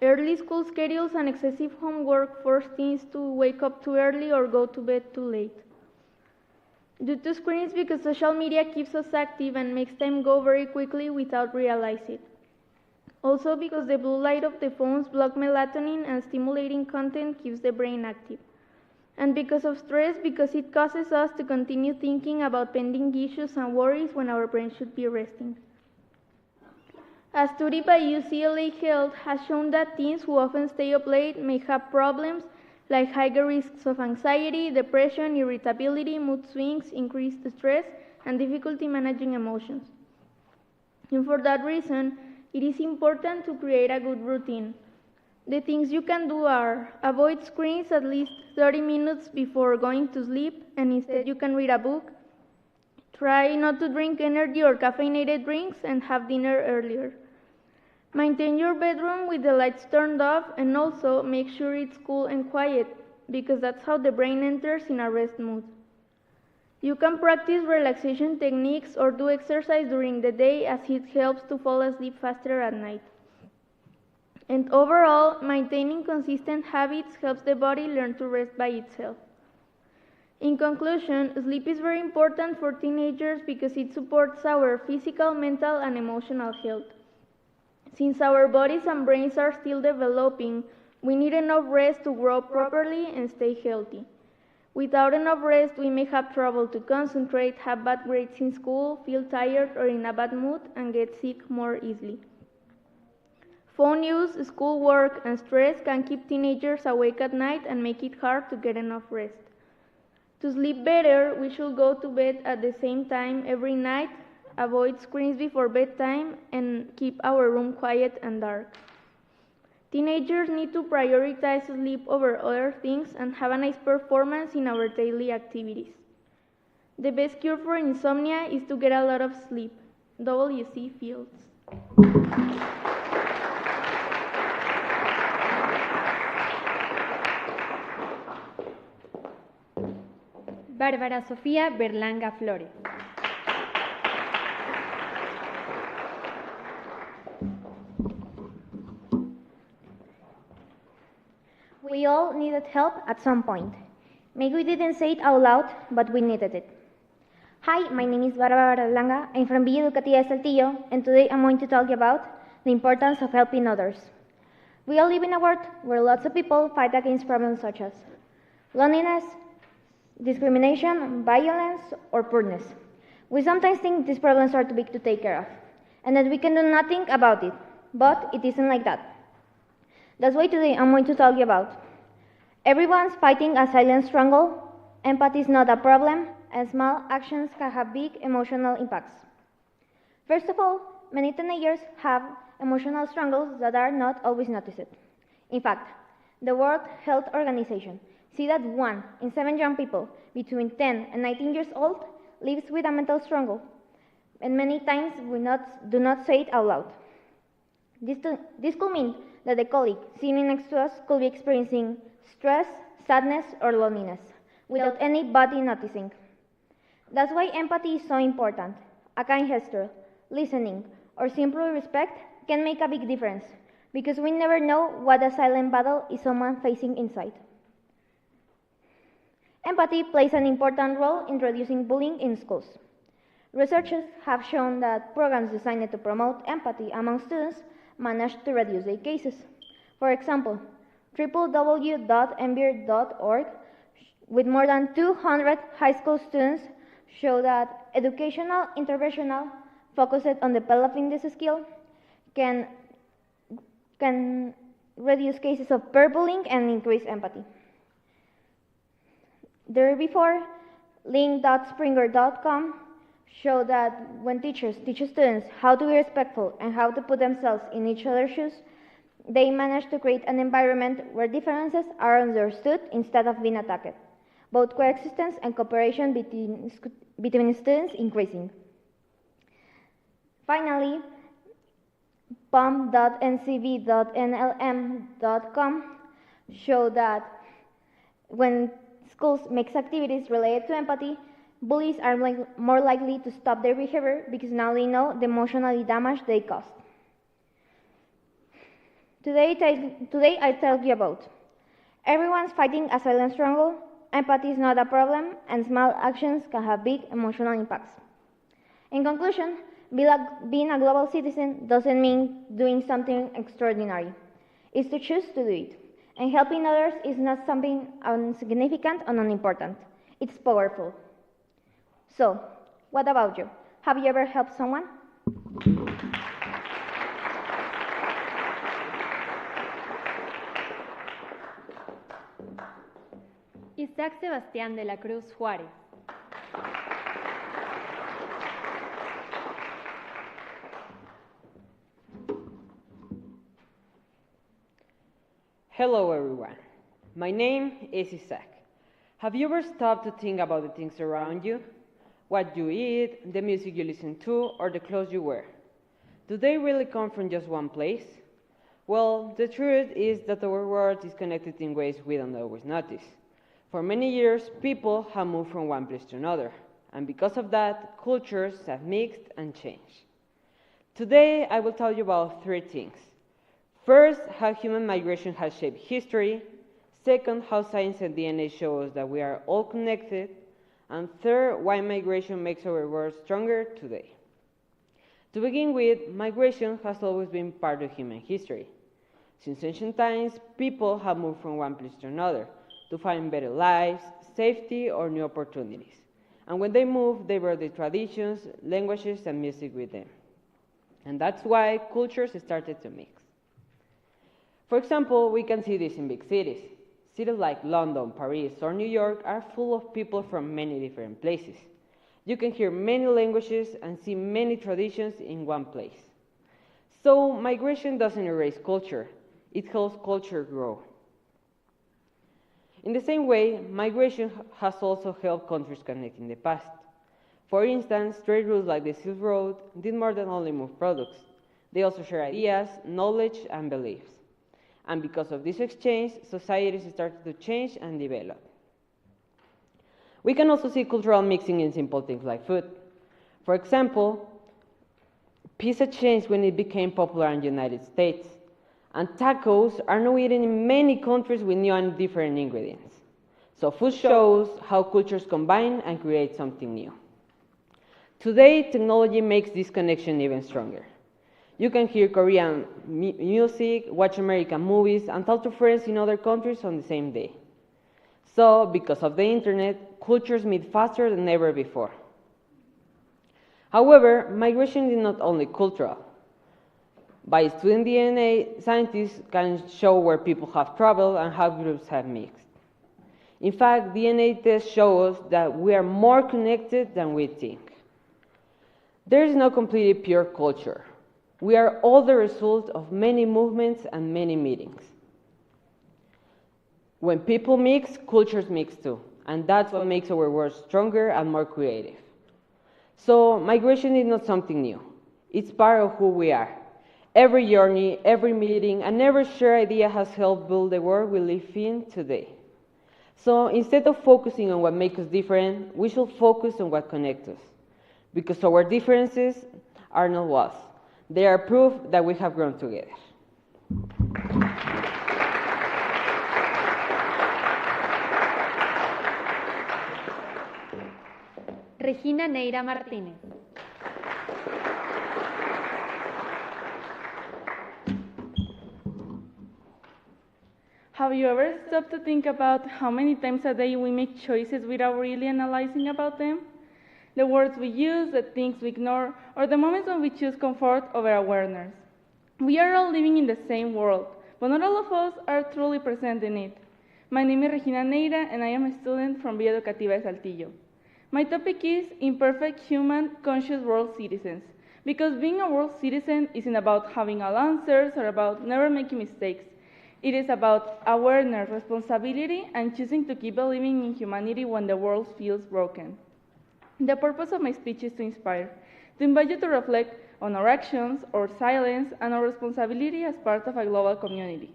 Early school schedules and excessive homework force teens to wake up too early or go to bed too late. Due to screens, because social media keeps us active and makes time go very quickly without realizing it. Also because the blue light of the phones block melatonin and stimulating content keeps the brain active. And because of stress, because it causes us to continue thinking about pending issues and worries when our brain should be resting. A study by UCLA Health has shown that teens who often stay up late may have problems like higher risks of anxiety, depression, irritability, mood swings, increased stress, and difficulty managing emotions. And for that reason, it is important to create a good routine. The things you can do are avoid screens at least 30 minutes before going to sleep, and instead you can read a book. Try not to drink energy or caffeinated drinks and have dinner earlier. Maintain your bedroom with the lights turned off, and also make sure it's cool and quiet, because that's how the brain enters in a rest mood. You can practice relaxation techniques or do exercise during the day, as it helps to fall asleep faster at night. And overall, maintaining consistent habits helps the body learn to rest by itself. In conclusion, sleep is very important for teenagers because it supports our physical, mental, and emotional health. Since our bodies and brains are still developing, we need enough rest to grow properly and stay healthy. Without enough rest, we may have trouble to concentrate, have bad grades in school, feel tired or in a bad mood, and get sick more easily. Phone use, schoolwork, and stress can keep teenagers awake at night and make it hard to get enough rest. To sleep better, we should go to bed at the same time every night, avoid screens before bedtime, and keep our room quiet and dark. Teenagers need to prioritize sleep over other things and have a nice performance in our daily activities. The best cure for insomnia is to get a lot of sleep. W.C. Fields. Bárbara Sofía Berlanga Flores. We all needed help at some point. Maybe we didn't say it out loud, but we needed it. Hi, my name is Bárbara Berlanga. I'm from Villa Educativa de Saltillo, and today I'm going to talk about the importance of helping others. We all live in a world where lots of people fight against problems such as loneliness, discrimination, violence, or poorness. We sometimes think these problems are too big to take care of, and that we can do nothing about it, but it isn't like that. That's why today I'm going to talk about everyone's fighting a silent struggle, empathy is not a problem, and small actions can have big emotional impacts. First of all, many teenagers have emotional struggles that are not always noticed. In fact, the World Health Organization sees that 1 in 7 young people between 10 and 19 years old lives with a mental struggle, and many times we do not say it out loud. This could mean that the colleague sitting next to us could be experiencing stress, sadness, or loneliness without anybody noticing. That's why empathy is so important. A kind gesture, listening, or simple respect can make a big difference, because we never know what a silent battle is someone facing inside. Empathy plays an important role in reducing bullying in schools. Researchers have shown that programs designed to promote empathy among students manage to reduce their cases. For example, www.mbir.org, with more than 200 high school students, show that educational interventional focused on developing this skill can reduce cases of peer bullying and increase empathy. There before, link.springer.com show that when teachers teach students how to be respectful and how to put themselves in each other's shoes, they manage to create an environment where differences are understood instead of being attacked, both coexistence and cooperation between students increasing. Finally, pom.ncv.nlm.com show that when schools make activities related to empathy, bullies are more likely to stop their behavior because now they know the emotional damage they caused. Today I tell you about everyone's fighting a silent struggle, empathy is not a problem, and small actions can have big emotional impacts. In conclusion, being a global citizen doesn't mean doing something extraordinary. It's to choose to do it. And helping others is not something insignificant or unimportant. It's powerful. So, what about you? Have you ever helped someone? Isaac Sebastián de la Cruz Juárez. Hello everyone, my name is Isaac. Have you ever stopped to think about the things around you? What you eat, the music you listen to, or the clothes you wear? Do they really come from just one place? Well, the truth is that our world is connected in ways we don't always notice. For many years, people have moved from one place to another, and because of that, cultures have mixed and changed. Today, I will tell you about 3 things. First, how human migration has shaped history. Second, how science and DNA show us that we are all connected. And third, why migration makes our world stronger today. To begin with, migration has always been part of human history. Since ancient times, people have moved from one place to another to find better lives, safety, or new opportunities. And when they moved, they brought their traditions, languages, and music with them. And that's why cultures started to mix. For example, we can see this in big cities. Cities like London, Paris, or New York are full of people from many different places. You can hear many languages and see many traditions in one place. So migration doesn't erase culture, it helps culture grow. In the same way, migration has also helped countries connect in the past. For instance, trade routes like the Silk Road did more than only move products. They also share ideas, knowledge, and beliefs. And because of this exchange, societies started to change and develop. We can also see cultural mixing in simple things like food. For example, pizza changed when it became popular in the United States, and tacos are now eaten in many countries with new and different ingredients. So food shows how cultures combine and create something new. Today, technology makes this connection even stronger. You can hear Korean music, watch American movies, and talk to friends in other countries on the same day. So, because of the internet, cultures meet faster than ever before. However, migration is not only cultural. By studying DNA, scientists can show where people have traveled and how groups have mixed. In fact, DNA tests show us that we are more connected than we think. There is no completely pure culture. We are all the result of many movements and many meetings. When people mix, cultures mix too, and that's what makes our world stronger and more creative. So migration is not something new. It's part of who we are. Every journey, every meeting, and every shared idea has helped build the world we live in today. So instead of focusing on what makes us different, we should focus on what connects us. Because our differences are not walls. They are proof that we have grown together. Regina Neira Martínez. Have you ever stopped to think about how many times a day we make choices without really analyzing about them? The words we use, the things we ignore, or the moments when we choose comfort over awareness. We are all living in the same world, but not all of us are truly present in it. My name is Regina Neira, and I am a student from Villa Educativa de Saltillo. My topic is Imperfect Human Conscious World Citizens, because being a world citizen isn't about having all answers or about never making mistakes. It is about awareness, responsibility, and choosing to keep believing in humanity when the world feels broken. The purpose of my speech is to inspire, to invite you to reflect on our actions, our silence, and our responsibility as part of a global community.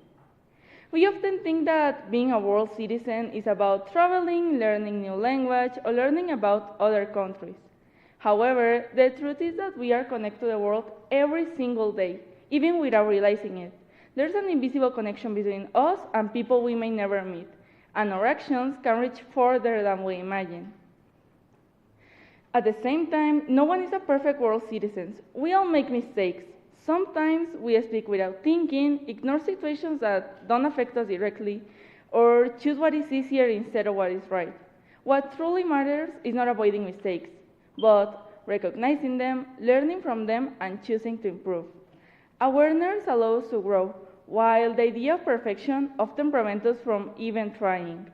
We often think that being a world citizen is about traveling, learning new language, or learning about other countries. However, the truth is that we are connected to the world every single day, even without realizing it. There's an invisible connection between us and people we may never meet, and our actions can reach further than we imagine. At the same time, no one is a perfect world citizen. We all make mistakes. Sometimes we speak without thinking, ignore situations that don't affect us directly, or choose what is easier instead of what is right. What truly matters is not avoiding mistakes, but recognizing them, learning from them, and choosing to improve. Awareness allows us to grow, while the idea of perfection often prevents us from even trying.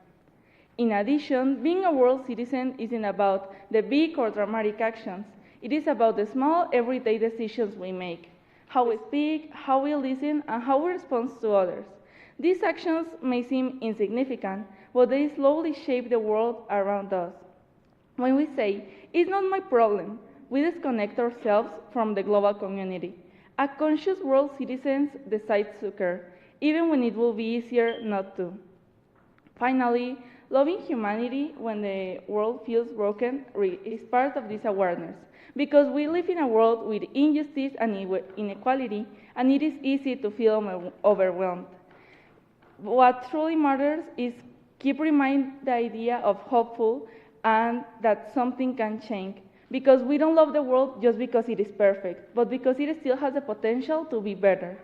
In addition, being a world citizen isn't about the big or dramatic actions. It is about the small, everyday decisions we make, how we speak, how we listen, and how we respond to others. These actions may seem insignificant, but they slowly shape the world around us. When we say, "It's not my problem," we disconnect ourselves from the global community. A conscious world citizen decides to care, even when it will be easier not to. Finally, loving humanity when the world feels broken is part of this awareness, because we live in a world with injustice and inequality, and it is easy to feel overwhelmed. What truly matters is keep reminding the idea of hopeful and that something can change. Because we don't love the world just because it is perfect, but because it still has the potential to be better.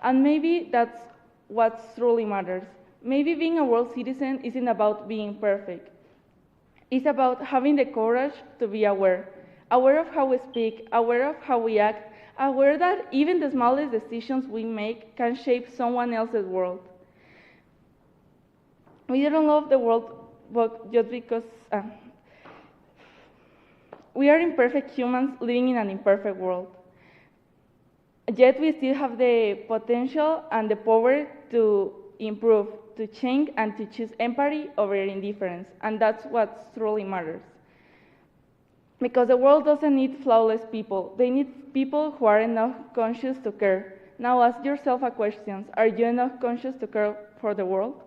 And maybe that's what truly matters. Maybe being a world citizen isn't about being perfect. It's about having the courage to be aware. Aware of how we speak, aware of how we act, aware that even the smallest decisions we make can shape someone else's world. We don't love the world but just because we are imperfect humans living in an imperfect world. Yet we still have the potential and the power to improve, to change, and to choose empathy over indifference. And that's what truly matters. Because the world doesn't need flawless people. They need people who are enough conscious to care. Now ask yourself a question. Are you enough conscious to care for the world?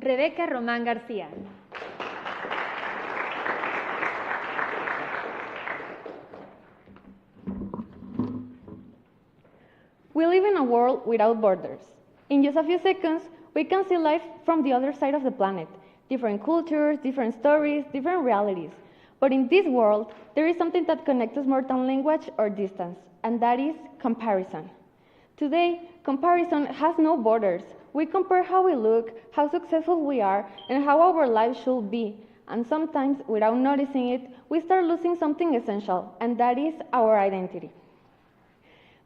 Rebeca Román García. We live in a world without borders. In just a few seconds, we can see life from the other side of the planet. Different cultures, different stories, different realities. But in this world, there is something that connects us more than language or distance, and that is comparison. Today, comparison has no borders. We compare how we look, how successful we are, and how our lives should be. And sometimes, without noticing it, we start losing something essential, and that is our identity.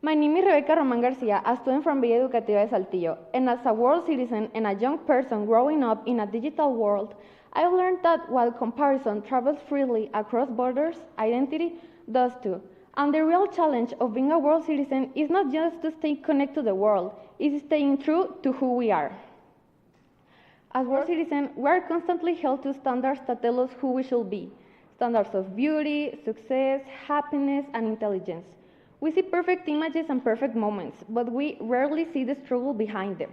My name is Rebeca Roman Garcia, a student from Villa Educativa de Saltillo, and as a world citizen and a young person growing up in a digital world, I've learned that while comparison travels freely across borders, identity does too. And the real challenge of being a world citizen is not just to stay connected to the world, it's staying true to who we are. As world citizens, we are constantly held to standards that tell us who we should be. Standards of beauty, success, happiness, and intelligence. We see perfect images and perfect moments, but we rarely see the struggle behind them.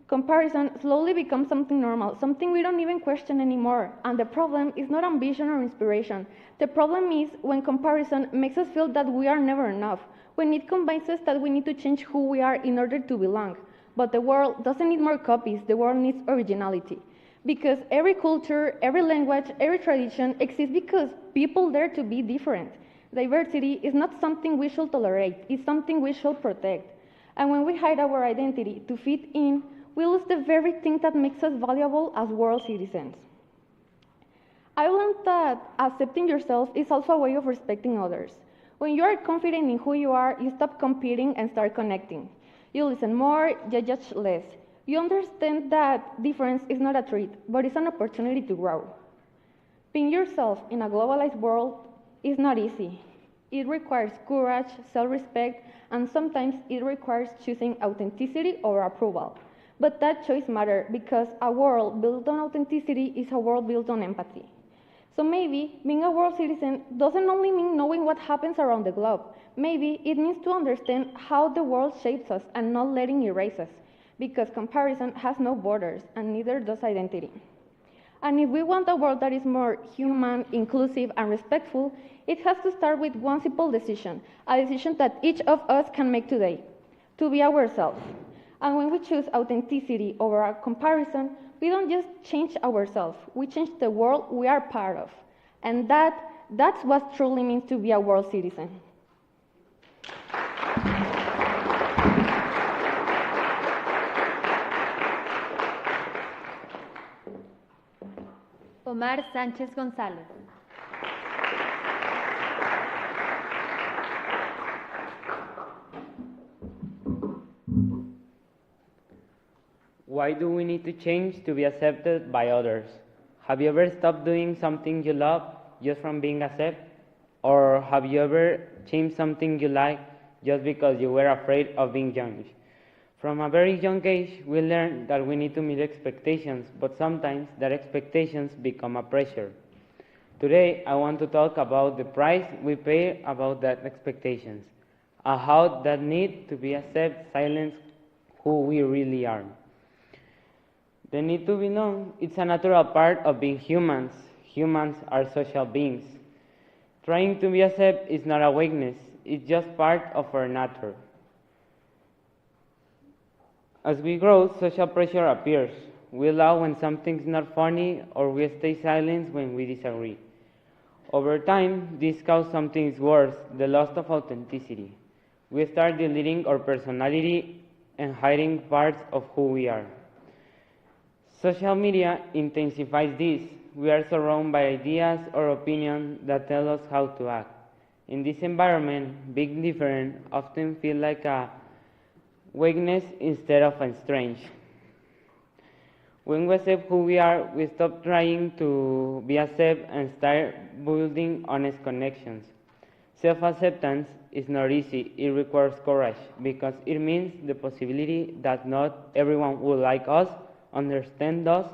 Comparison slowly becomes something normal, something we don't even question anymore. And the problem is not ambition or inspiration. The problem is when comparison makes us feel that we are never enough, when it convinces us that we need to change who we are in order to belong. But the world doesn't need more copies, the world needs originality. Because every culture, every language, every tradition exists because people dare to be different. Diversity is not something we should tolerate, it's something we should protect. And when we hide our identity to fit in, we lose the very thing that makes us valuable as world citizens. I learned that accepting yourself is also a way of respecting others. When you are confident in who you are, you stop competing and start connecting. You listen more, you judge less. You understand that difference is not a threat, but it's an opportunity to grow. Being yourself in a globalized world is not easy. It requires courage, self-respect, and sometimes it requires choosing authenticity over approval. But that choice matters because a world built on authenticity is a world built on empathy. So maybe being a world citizen doesn't only mean knowing what happens around the globe. Maybe it means to understand how the world shapes us and not letting it erase us, because comparison has no borders and neither does identity. And if we want a world that is more human, inclusive, and respectful, it has to start with one simple decision, a decision that each of us can make today, to be ourselves. And when we choose authenticity over our comparison, we don't just change ourselves, we change the world we are part of. And that's what truly means to be a world citizen. Omar Sánchez González. Why do we need to change to be accepted by others? Have you ever stopped doing something you love just from being accepted? Or have you ever changed something you like just because you were afraid of being judged? From a very young age, we learn that we need to meet expectations, but sometimes that expectations become a pressure. Today, I want to talk about the price we pay about that expectations, and how that need to be accepted silence who we really are. The need to be known, it's a natural part of being humans. Humans are social beings. Trying to be accepted is not a weakness, it's just part of our nature. As we grow, social pressure appears. We laugh when something's not funny, or we stay silent when we disagree. Over time, this causes something worse, the loss of authenticity. We start deleting our personality and hiding parts of who we are. Social media intensifies this. We are surrounded by ideas or opinions that tell us how to act. In this environment, being different often feels like a weakness instead of a strength. When we accept who we are, we stop trying to be accepted and start building honest connections. Self-acceptance is not easy. It requires courage because it means the possibility that not everyone will like us, understand us,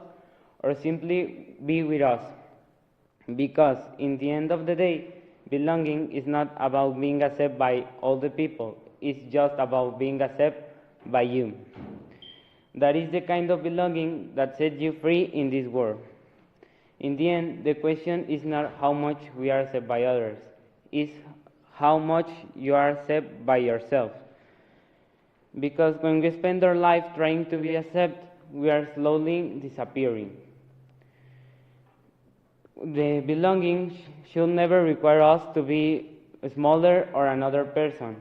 or simply be with us. Because in the end of the day, belonging is not about being accepted by all the people. It's just about being accepted by you. That is the kind of belonging that sets you free in this world. In the end, the question is not how much we are accepted by others, it's how much you are accepted by yourself. Because when we spend our life trying to be accepted, we are slowly disappearing. The belonging should never require us to be smaller or another person.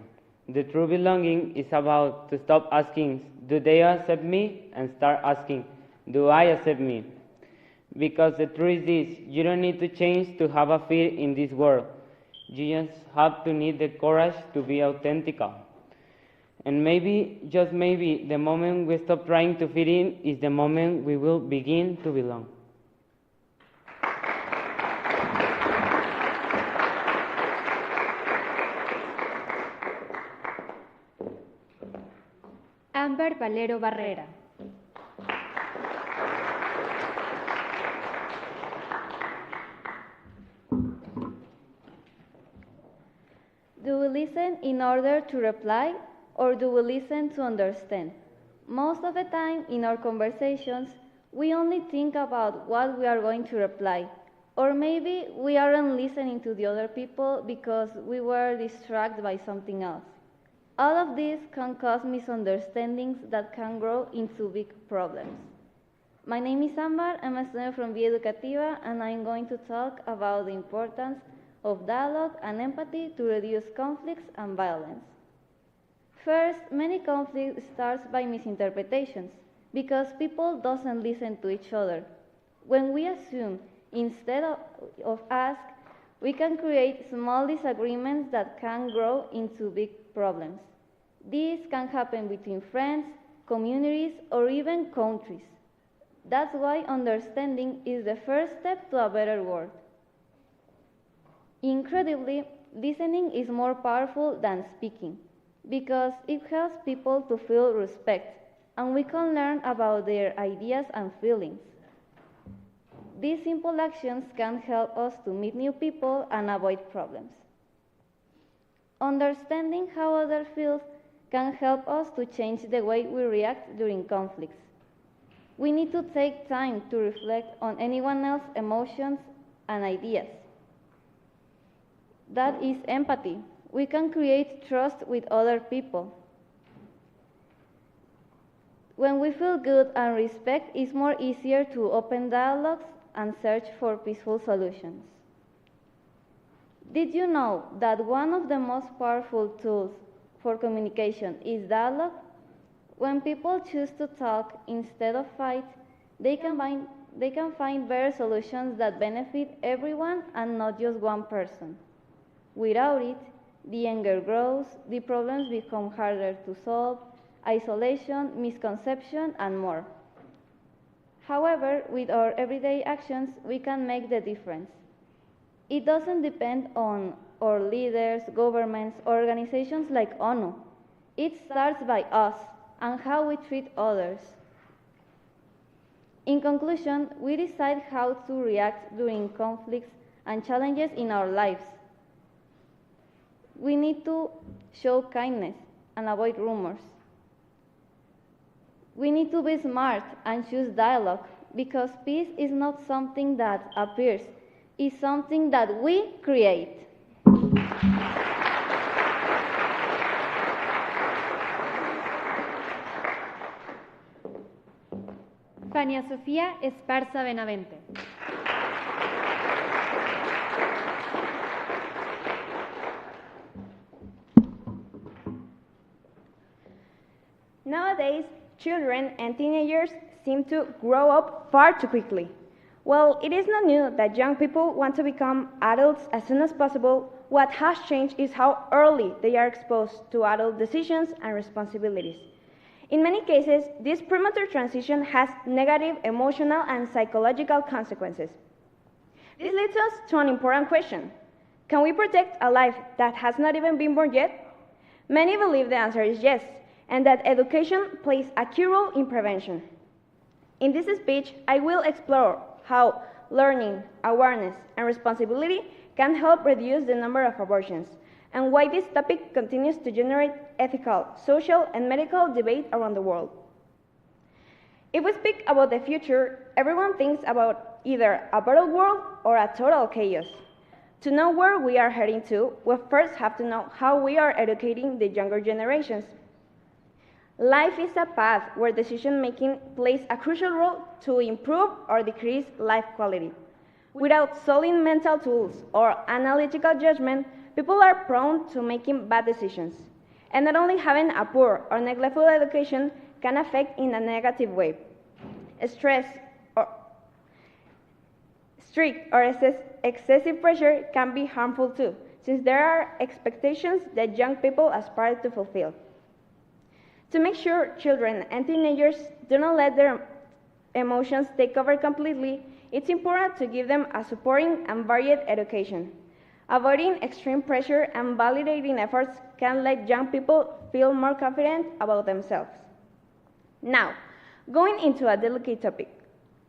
The true belonging is about to stop asking, do they accept me? And start asking, do I accept me? Because the truth is this, you don't need to change to have a fit in this world. You just have to need the courage to be authentic. And maybe, just maybe, the moment we stop trying to fit in is the moment we will begin to belong. Amber Valero Barrera. Do we listen in order to reply, or do we listen to understand? Most of the time in our conversations, we only think about what we are going to reply, or maybe we aren't listening to the other people because we were distracted by something else. All of this can cause misunderstandings that can grow into big problems. My name is Amber, I'm a student from Educativa, and I'm going to talk about the importance of dialogue and empathy to reduce conflicts and violence. First, many conflicts start by misinterpretations, because people doesn't listen to each other. When we assume instead of ask, we can create small disagreements that can grow into big problems. This can happen between friends, communities, or even countries. That's why understanding is the first step to a better world. Incredibly, listening is more powerful than speaking, because it helps people to feel respect, and we can learn about their ideas and feelings. These simple actions can help us to meet new people and avoid problems. Understanding how others feel can help us to change the way we react during conflicts. We need to take time to reflect on anyone else's emotions and ideas. That is empathy. We can create trust with other people. When we feel good and respect, it's more easier to open dialogues and search for peaceful solutions. Did you know that one of the most powerful tools for communication is dialogue? When people choose to talk instead of fight, they can find better solutions that benefit everyone and not just one person. Without it, the anger grows, the problems become harder to solve, isolation, misconception, and more. However, with our everyday actions, we can make the difference. It doesn't depend on our leaders, governments, or organizations like ONU. It starts by us and how we treat others. In conclusion, we decide how to react during conflicts and challenges in our lives. We need to show kindness and avoid rumors. We need to be smart and choose dialogue, because peace is not something that appears, it's something that we create. Fania Sofía Esparza Benavente. Nowadays, children and teenagers seem to grow up far too quickly. Well, it is not new that young people want to become adults as soon as possible. What has changed is how early they are exposed to adult decisions and responsibilities. In many cases, this premature transition has negative emotional and psychological consequences. This leads us to an important question. Can we protect a life that has not even been born yet? Many believe the answer is yes, and that education plays a key role in prevention. In this speech, I will explore how learning, awareness, and responsibility can help reduce the number of abortions, and why this topic continues to generate ethical, social, and medical debate around the world. If we speak about the future, everyone thinks about either a better world or a total chaos. To know where we are heading to, we first have to know how we are educating the younger generations. Life is a path where decision-making plays a crucial role to improve or decrease life quality. Without solid mental tools or analytical judgment, people are prone to making bad decisions. And not only having a poor or neglectful education can affect in a negative way. Stress or strict or excessive pressure can be harmful too, since there are expectations that young people aspire to fulfill. To make sure children and teenagers do not let their emotions take over completely, it's important to give them a supporting and varied education. Avoiding extreme pressure and validating efforts can let young people feel more confident about themselves. Now, going into a delicate topic,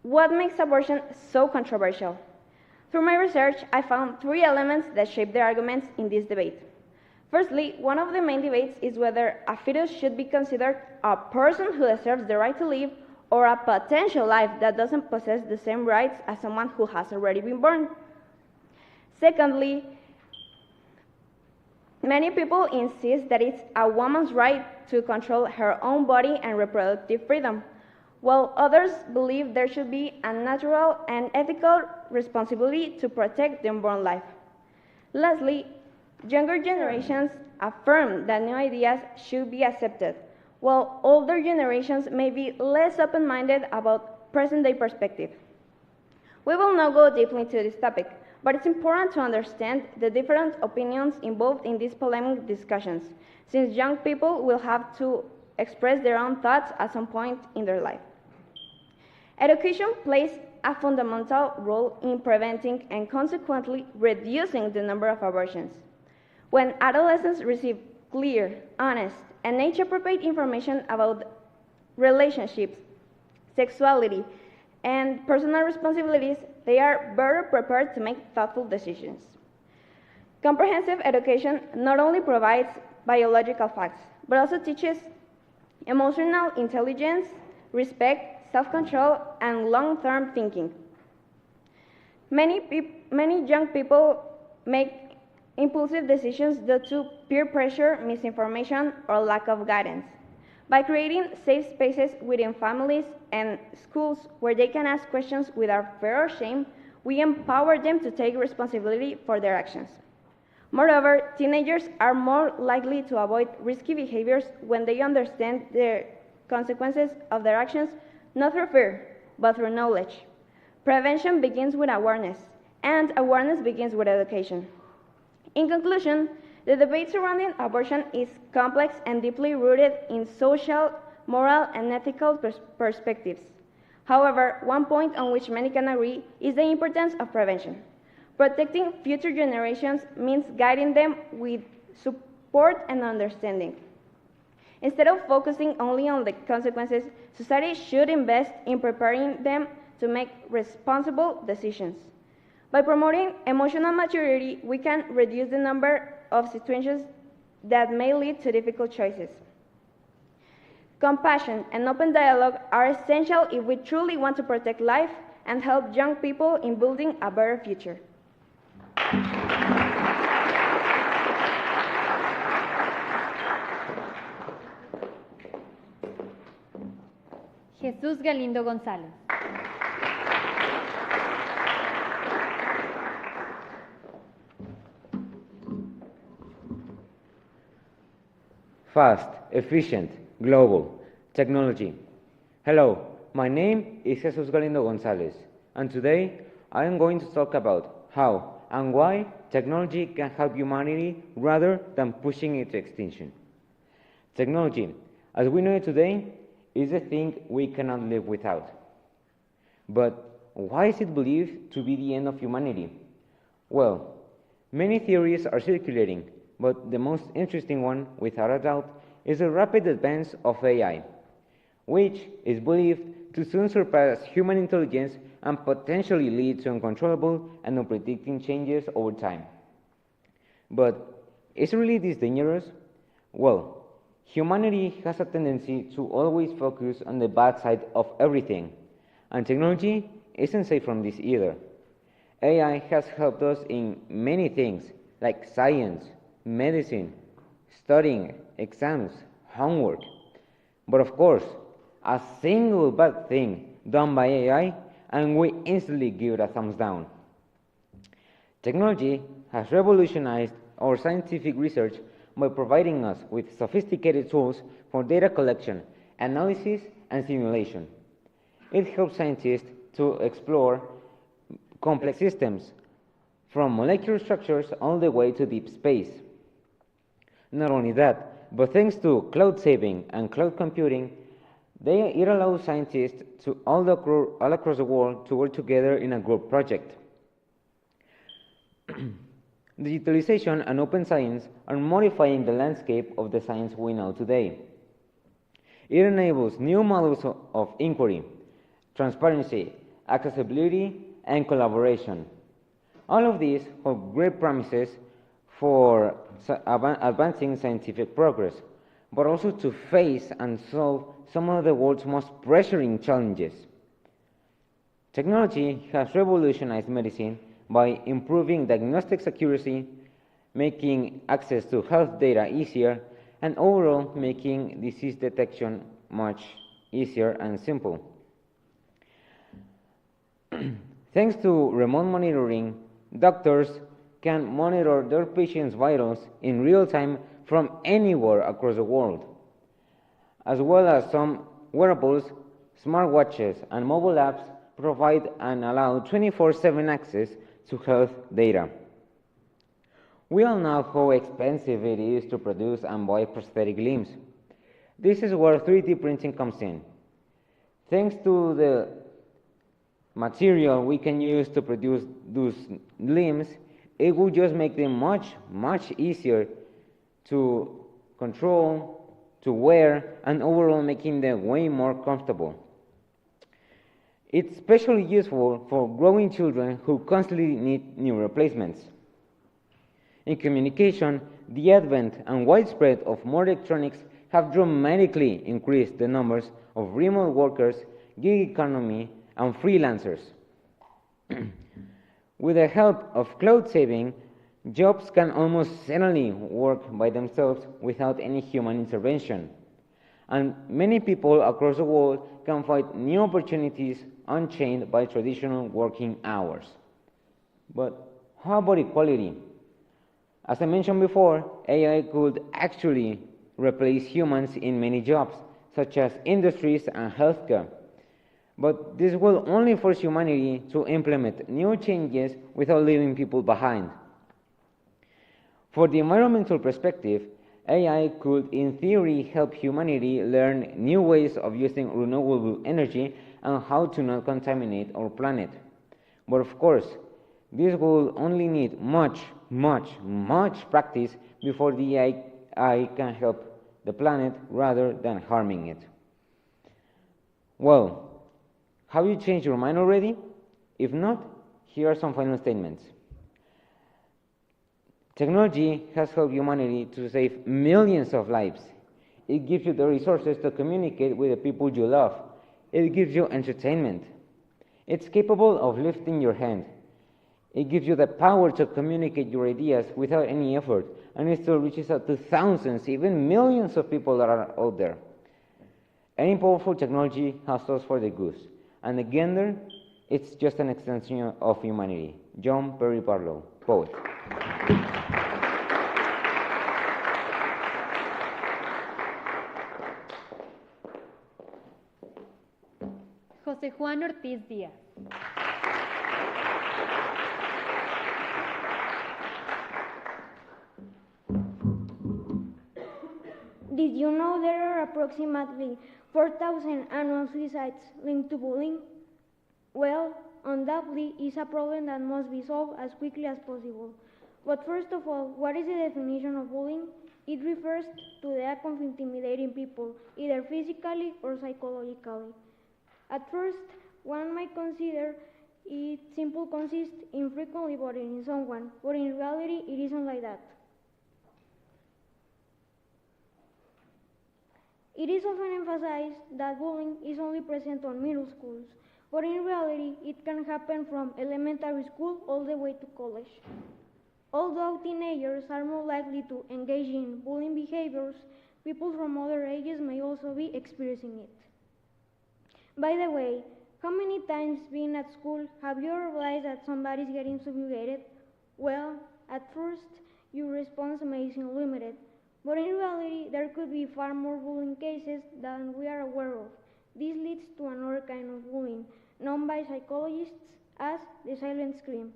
what makes abortion so controversial? Through my research, I found 3 elements that shape the arguments in this debate. Firstly, one of the main debates is whether a fetus should be considered a person who deserves the right to live or a potential life that doesn't possess the same rights as someone who has already been born. Secondly, many people insist that it's a woman's right to control her own body and reproductive freedom, while others believe there should be a natural and ethical responsibility to protect the unborn life. Lastly, younger generations affirm that new ideas should be accepted, while older generations may be less open-minded about present-day perspective. We will not go deeply into this topic, but it's important to understand the different opinions involved in these polemic discussions, since young people will have to express their own thoughts at some point in their life. Education plays a fundamental role in preventing and consequently reducing the number of abortions. When adolescents receive clear, honest, and age-appropriate information about relationships, sexuality, and personal responsibilities, they are better prepared to make thoughtful decisions. Comprehensive education not only provides biological facts, but also teaches emotional intelligence, respect, self-control, and long-term thinking. Many young people make impulsive decisions due to peer pressure, misinformation, or lack of guidance. By creating safe spaces within families and schools where they can ask questions without fear or shame, we empower them to take responsibility for their actions. Moreover, teenagers are more likely to avoid risky behaviors when they understand the consequences of their actions, not through fear, but through knowledge. Prevention begins with awareness, and awareness begins with education. In conclusion, the debate surrounding abortion is complex and deeply rooted in social, moral, and ethical perspectives. However, one point on which many can agree is the importance of prevention. Protecting future generations means guiding them with support and understanding. Instead of focusing only on the consequences, society should invest in preparing them to make responsible decisions. By promoting emotional maturity, we can reduce the number of situations that may lead to difficult choices. Compassion and open dialogue are essential if we truly want to protect life and help young people in building a better future. Jesús Galindo González. Fast, efficient, global, technology. Hello, my name is Jesus Galindo Gonzalez, and today I am going to talk about how and why technology can help humanity rather than pushing it to extinction. Technology, as we know it today, is a thing we cannot live without. But why is it believed to be the end of humanity? Well, many theories are circulating, but the most interesting one, without a doubt, is the rapid advance of AI, which is believed to soon surpass human intelligence and potentially lead to uncontrollable and unpredictable changes over time. But is really this dangerous? Well, humanity has a tendency to always focus on the bad side of everything, and technology isn't safe from this either. AI has helped us in many things, like science, medicine, studying, exams, homework. But of course, a single bad thing done by AI and we instantly give it a thumbs down. Technology has revolutionized our scientific research by providing us with sophisticated tools for data collection, analysis, and simulation. It helps scientists to explore complex systems, from molecular structures all the way to deep space. Not only that, but thanks to cloud saving and cloud computing, it allows scientists to all across the world to work together in a group project. Digitalization and open science are modifying the landscape of the science we know today. It enables new models of inquiry, transparency, accessibility, and collaboration. All of these hold great promises for advancing scientific progress, but also to face and solve some of the world's most pressuring challenges. Technology has revolutionized medicine by improving diagnostics accuracy, making access to health data easier, and overall making disease detection much easier and simple. Thanks to remote monitoring, doctors can monitor their patients' vitals in real time from anywhere across the world, as well as some wearables, smartwatches, and mobile apps provide and allow 24/7 access to health data. We all know how expensive it is to produce and buy prosthetic limbs. This is where 3D printing comes in. Thanks to the material we can use to produce those limbs, it will just make them much easier to control, to wear, and overall making them way more comfortable. It's especially useful for growing children who constantly need new replacements. In communication, the advent and widespread of more electronics have dramatically increased the numbers of remote workers, gig economy, and freelancers. With the help of cloud saving, jobs can almost certainly work by themselves without any human intervention. And many people across the world can find new opportunities unchained by traditional working hours. But how about equality? As I mentioned before, AI could actually replace humans in many jobs, such as industries and healthcare. But this will only force humanity to implement new changes without leaving people behind. For the environmental perspective, AI could, in theory, help humanity learn new ways of using renewable energy and how to not contaminate our planet. But of course, this will only need much practice before the AI can help the planet rather than harming it. Well, have you changed your mind already? If not, here are some final statements. Technology has helped humanity to save millions of lives. It gives you the resources to communicate with the people you love. It gives you entertainment. It's capable of lifting your hand. It gives you the power to communicate your ideas without any effort, and it still reaches out to thousands, even millions of people that are out there. Any powerful technology has us for the goose, and the gender, it's just an extension of humanity. John Perry Barlow, poet. José Juan Ortiz Díaz. Did you know there are approximately 4,000 annual suicides linked to bullying? Well, undoubtedly, it's a problem that must be solved as quickly as possible. But first of all, what is the definition of bullying? It refers to the act of intimidating people, either physically or psychologically. At first, one might consider it simply consists in frequently bothering someone, but in reality, it isn't like that. It is often emphasized that bullying is only present on middle schools, but in reality, it can happen from elementary school all the way to college. Although teenagers are more likely to engage in bullying behaviors, people from other ages may also be experiencing it. By the way, how many times being at school have you realized that somebody's getting subjugated? Well, at first, your response may seem limited, but in reality, there could be far more bullying cases than we are aware of. This leads to another kind of bullying, known by psychologists as the silent scream.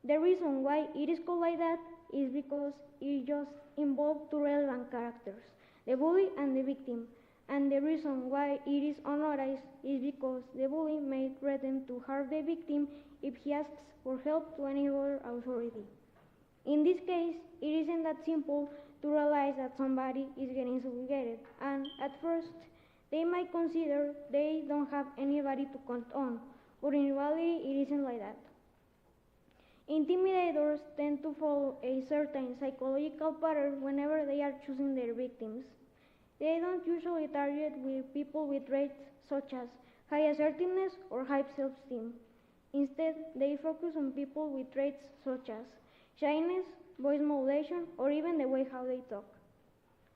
The reason why it is called like that is because it just involves two relevant characters, the bully and the victim. And the reason why it is unnoticed is because the bully may threaten to harm the victim if he asks for help to any other authority. In this case, it isn't that simple to realize that somebody is getting subjugated, and at first, they might consider they don't have anybody to count on, but in reality, it isn't like that. Intimidators tend to follow a certain psychological pattern whenever they are choosing their victims. They don't usually target with people with traits such as high assertiveness or high self-esteem. Instead, they focus on people with traits such as shyness, voice modulation, or even the way how they talk.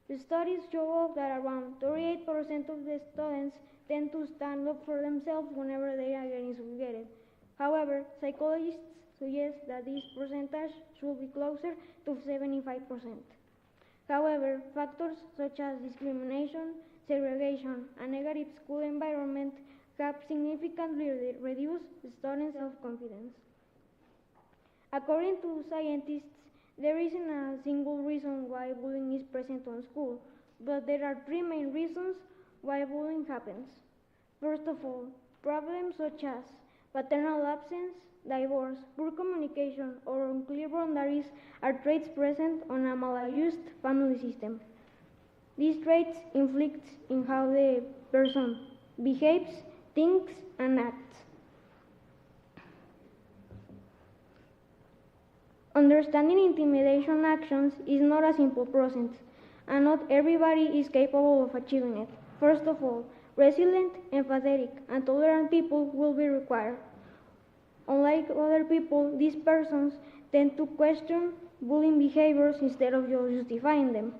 The studies show that around 38% of the students tend to stand up for themselves whenever they are getting subjugated. However, psychologists suggest that this percentage should be closer to 75%. However, factors such as discrimination, segregation, and negative school environment have significantly reduced students' self-confidence. According to scientists, there isn't a single reason why bullying is present on school, but there are three main reasons why bullying happens. First of all, problems such as paternal absence, divorce, poor communication, or unclear boundaries are traits present on a maladjusted family system. These traits inflict in how the person behaves, thinks, and acts. Understanding intimidation actions is not a simple process, and not everybody is capable of achieving it. First of all, resilient, empathetic, and tolerant people will be required. Unlike other people, these persons tend to question bullying behaviors instead of just justifying them.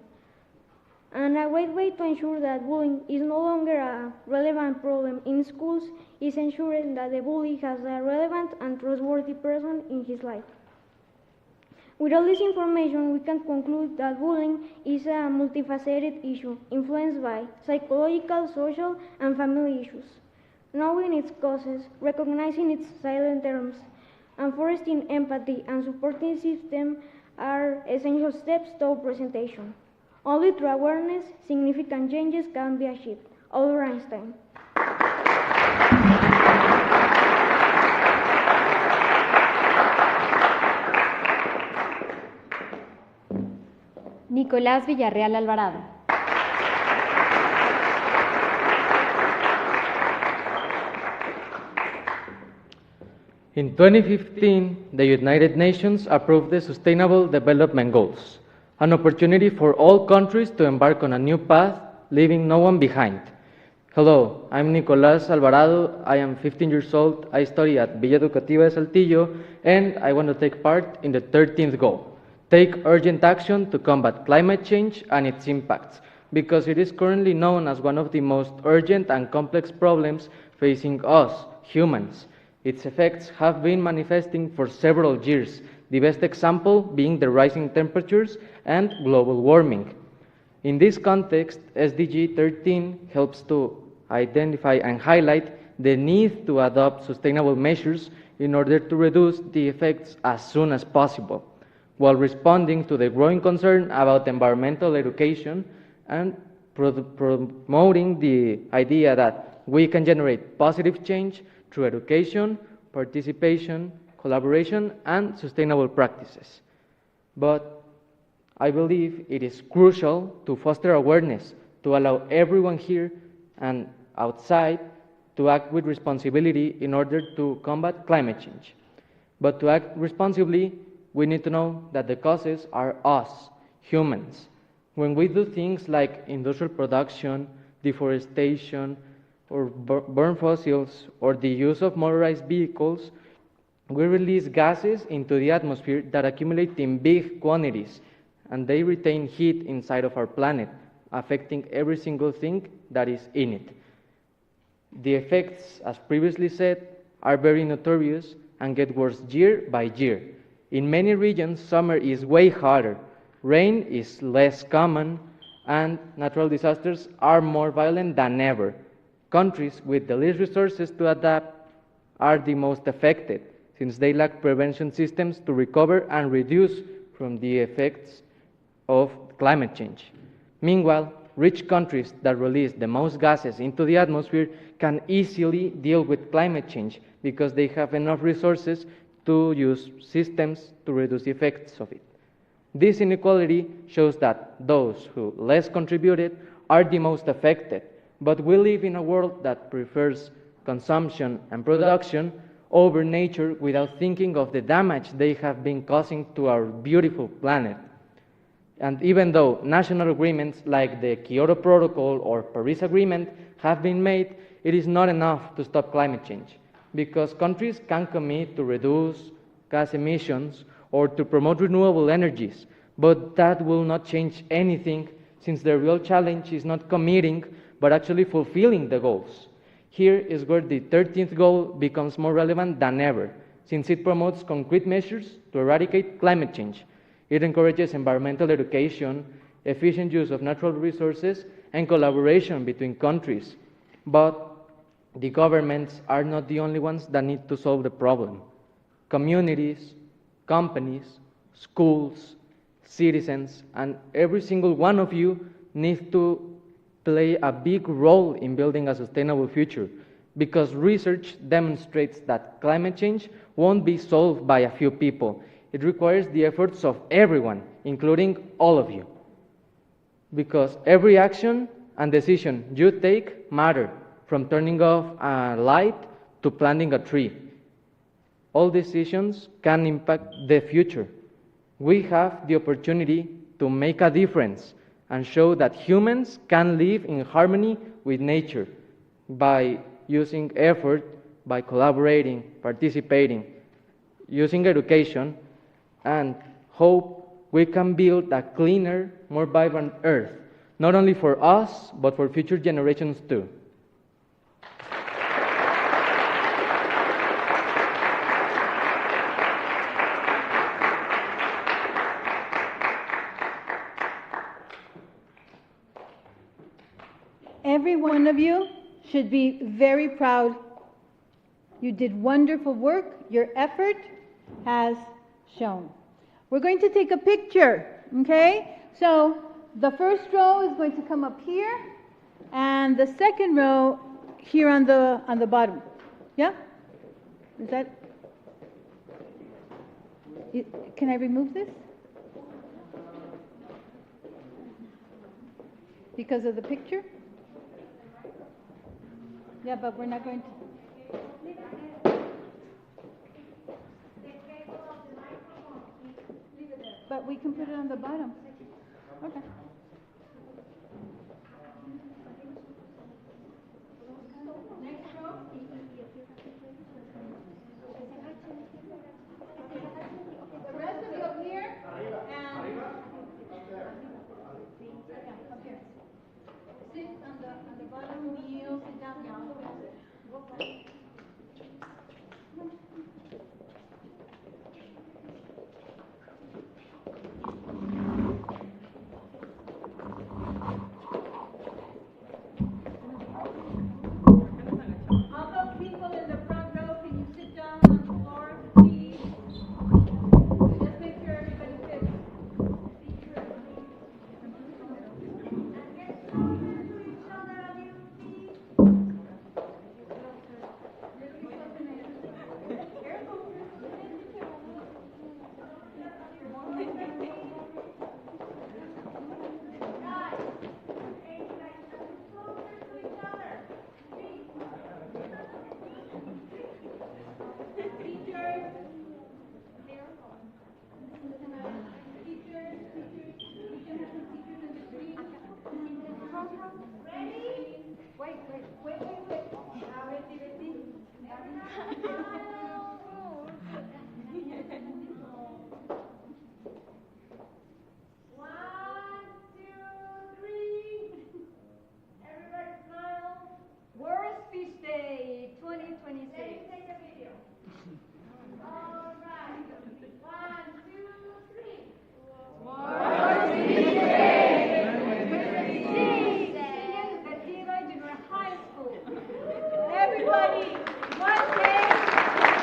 And a great way to ensure that bullying is no longer a relevant problem in schools is ensuring that the bully has a relevant and trustworthy person in his life. With all this information, we can conclude that bullying is a multifaceted issue influenced by psychological, social, and family issues. Knowing its causes, recognizing its silent terms, and fostering empathy and supporting system are essential steps toward presentation. Only through awareness, significant changes can be achieved. Albert Einstein. Nicolás Villarreal Alvarado. In 2015, the United Nations approved the Sustainable Development Goals, an opportunity for all countries to embark on a new path, leaving no one behind. Hello, I'm Nicolás Alvarado. I am 15 years old. I study at Villa Educativa de Saltillo, and I want to take part in the 13th goal. Take urgent action to combat climate change and its impacts, because it is currently known as one of the most urgent and complex problems facing us, humans. Its effects have been manifesting for several years, the best example being the rising temperatures and global warming. In this context, SDG 13 helps to identify and highlight the need to adopt sustainable measures in order to reduce the effects as soon as possible, while responding to the growing concern about environmental education and promoting the idea that we can generate positive change through education, participation, collaboration, and sustainable practices. But I believe it is crucial to foster awareness, to allow everyone here and outside to act with responsibility in order to combat climate change. But to act responsibly, we need to know that the causes are us, humans. When we do things like industrial production, deforestation, or burn fossils, or the use of motorized vehicles, we release gases into the atmosphere that accumulate in big quantities, and they retain heat inside of our planet, affecting every single thing that is in it. The effects, as previously said, are very notorious and get worse year by year. In many regions, summer is way hotter, rain is less common, and natural disasters are more violent than ever. Countries with the least resources to adapt are the most affected, since they lack prevention systems to recover and reduce from the effects of climate change. Meanwhile, rich countries that release the most gases into the atmosphere can easily deal with climate change because they have enough resources to use systems to reduce the effects of it. This inequality shows that those who less contributed are the most affected, but we live in a world that prefers consumption and production over nature without thinking of the damage they have been causing to our beautiful planet. And even though national agreements like the Kyoto Protocol or Paris Agreement have been made, it is not enough to stop climate change, because countries can commit to reduce gas emissions or to promote renewable energies, but that will not change anything, since the real challenge is not committing, but actually fulfilling the goals. Here is where the 13th goal becomes more relevant than ever, since it promotes concrete measures to eradicate climate change. It encourages environmental education, efficient use of natural resources, and collaboration between countries. But the governments are not the only ones that need to solve the problem. Communities, companies, schools, citizens, and every single one of you needs to play a big role in building a sustainable future, because research demonstrates that climate change won't be solved by a few people. It requires the efforts of everyone, including all of you, because every action and decision you take matter, from turning off a light to planting a tree. All decisions can impact the future. We have the opportunity to make a difference and show that humans can live in harmony with nature by using effort, by collaborating, participating, using education, and hope we can build a cleaner, more vibrant Earth, not only for us, but for future generations too. Every one of you should be very proud. You did wonderful work. Your effort has shown. We're going to take a picture, okay? So the first row is going to come up here, and the second row here on the bottom. Yeah? Is that? Can I remove this? Because of the picture? Yeah, but we're not going to. But we can put it on the bottom. Okay. Next row. The rest of you up here. And up here. Sit on the bottom, kneel, sit down. All those people in the front row, can you sit down on the floor, please? Just make sure everybody sits. World Fish Day 2026. Let me take a video. All right. 1, 2, 3. World Fish Day 2026. Educativa Junior High School. Everybody, one day.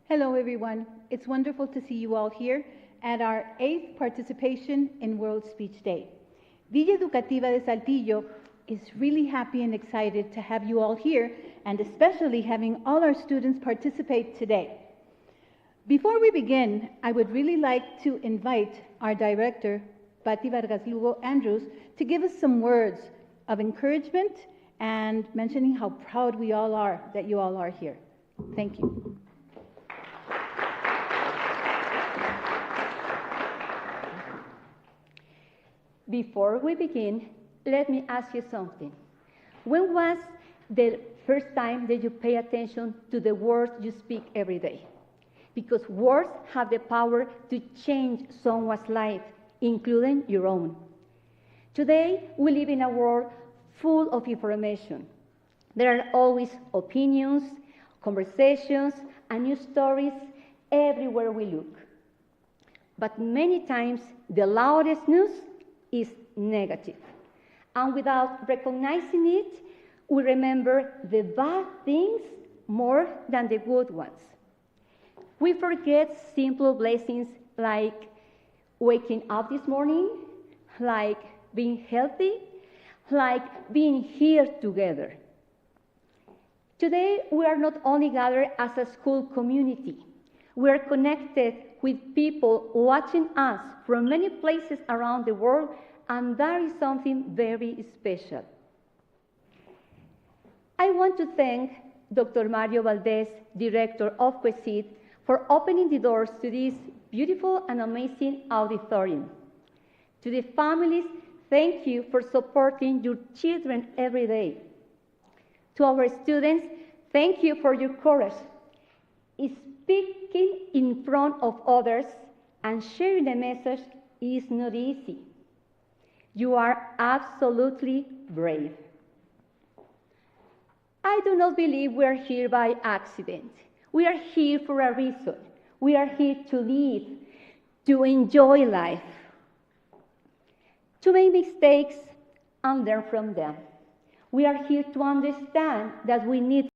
Hello, everyone. It's wonderful to see you all here at our 8th participation in World Speech Day. Villa Educativa de Saltillo is really happy and excited to have you all here, and especially having all our students participate today. Before we begin, I would really like to invite our director, Patti Vargas Lugo Andrews, to give us some words of encouragement and mentioning how proud we all are that you all are here. Thank you. Before we begin, let me ask you something. When was the first time that you pay attention to the words you speak every day? Because words have the power to change someone's life, including your own. Today, we live in a world full of information. There are always opinions, conversations, and new stories everywhere we look. But many times, the loudest news is negative. And without recognizing it, we remember the bad things more than the good ones. We forget simple blessings like waking up this morning, like being healthy, like being here together. Today, we are not only gathered as a school community, we are connected with people watching us from many places around the world, and that is something very special. I want to thank Dr. Mario Valdez, Director of WSD, for opening the doors to this beautiful and amazing auditorium. To the families, thank you for supporting your children every day. To our students, thank you for your courage. Speaking in front of others and sharing the message is not easy. You are absolutely brave. I do not believe we are here by accident. We are here for a reason. We are here to live, to enjoy life, to make mistakes and learn from them. We are here to understand that we need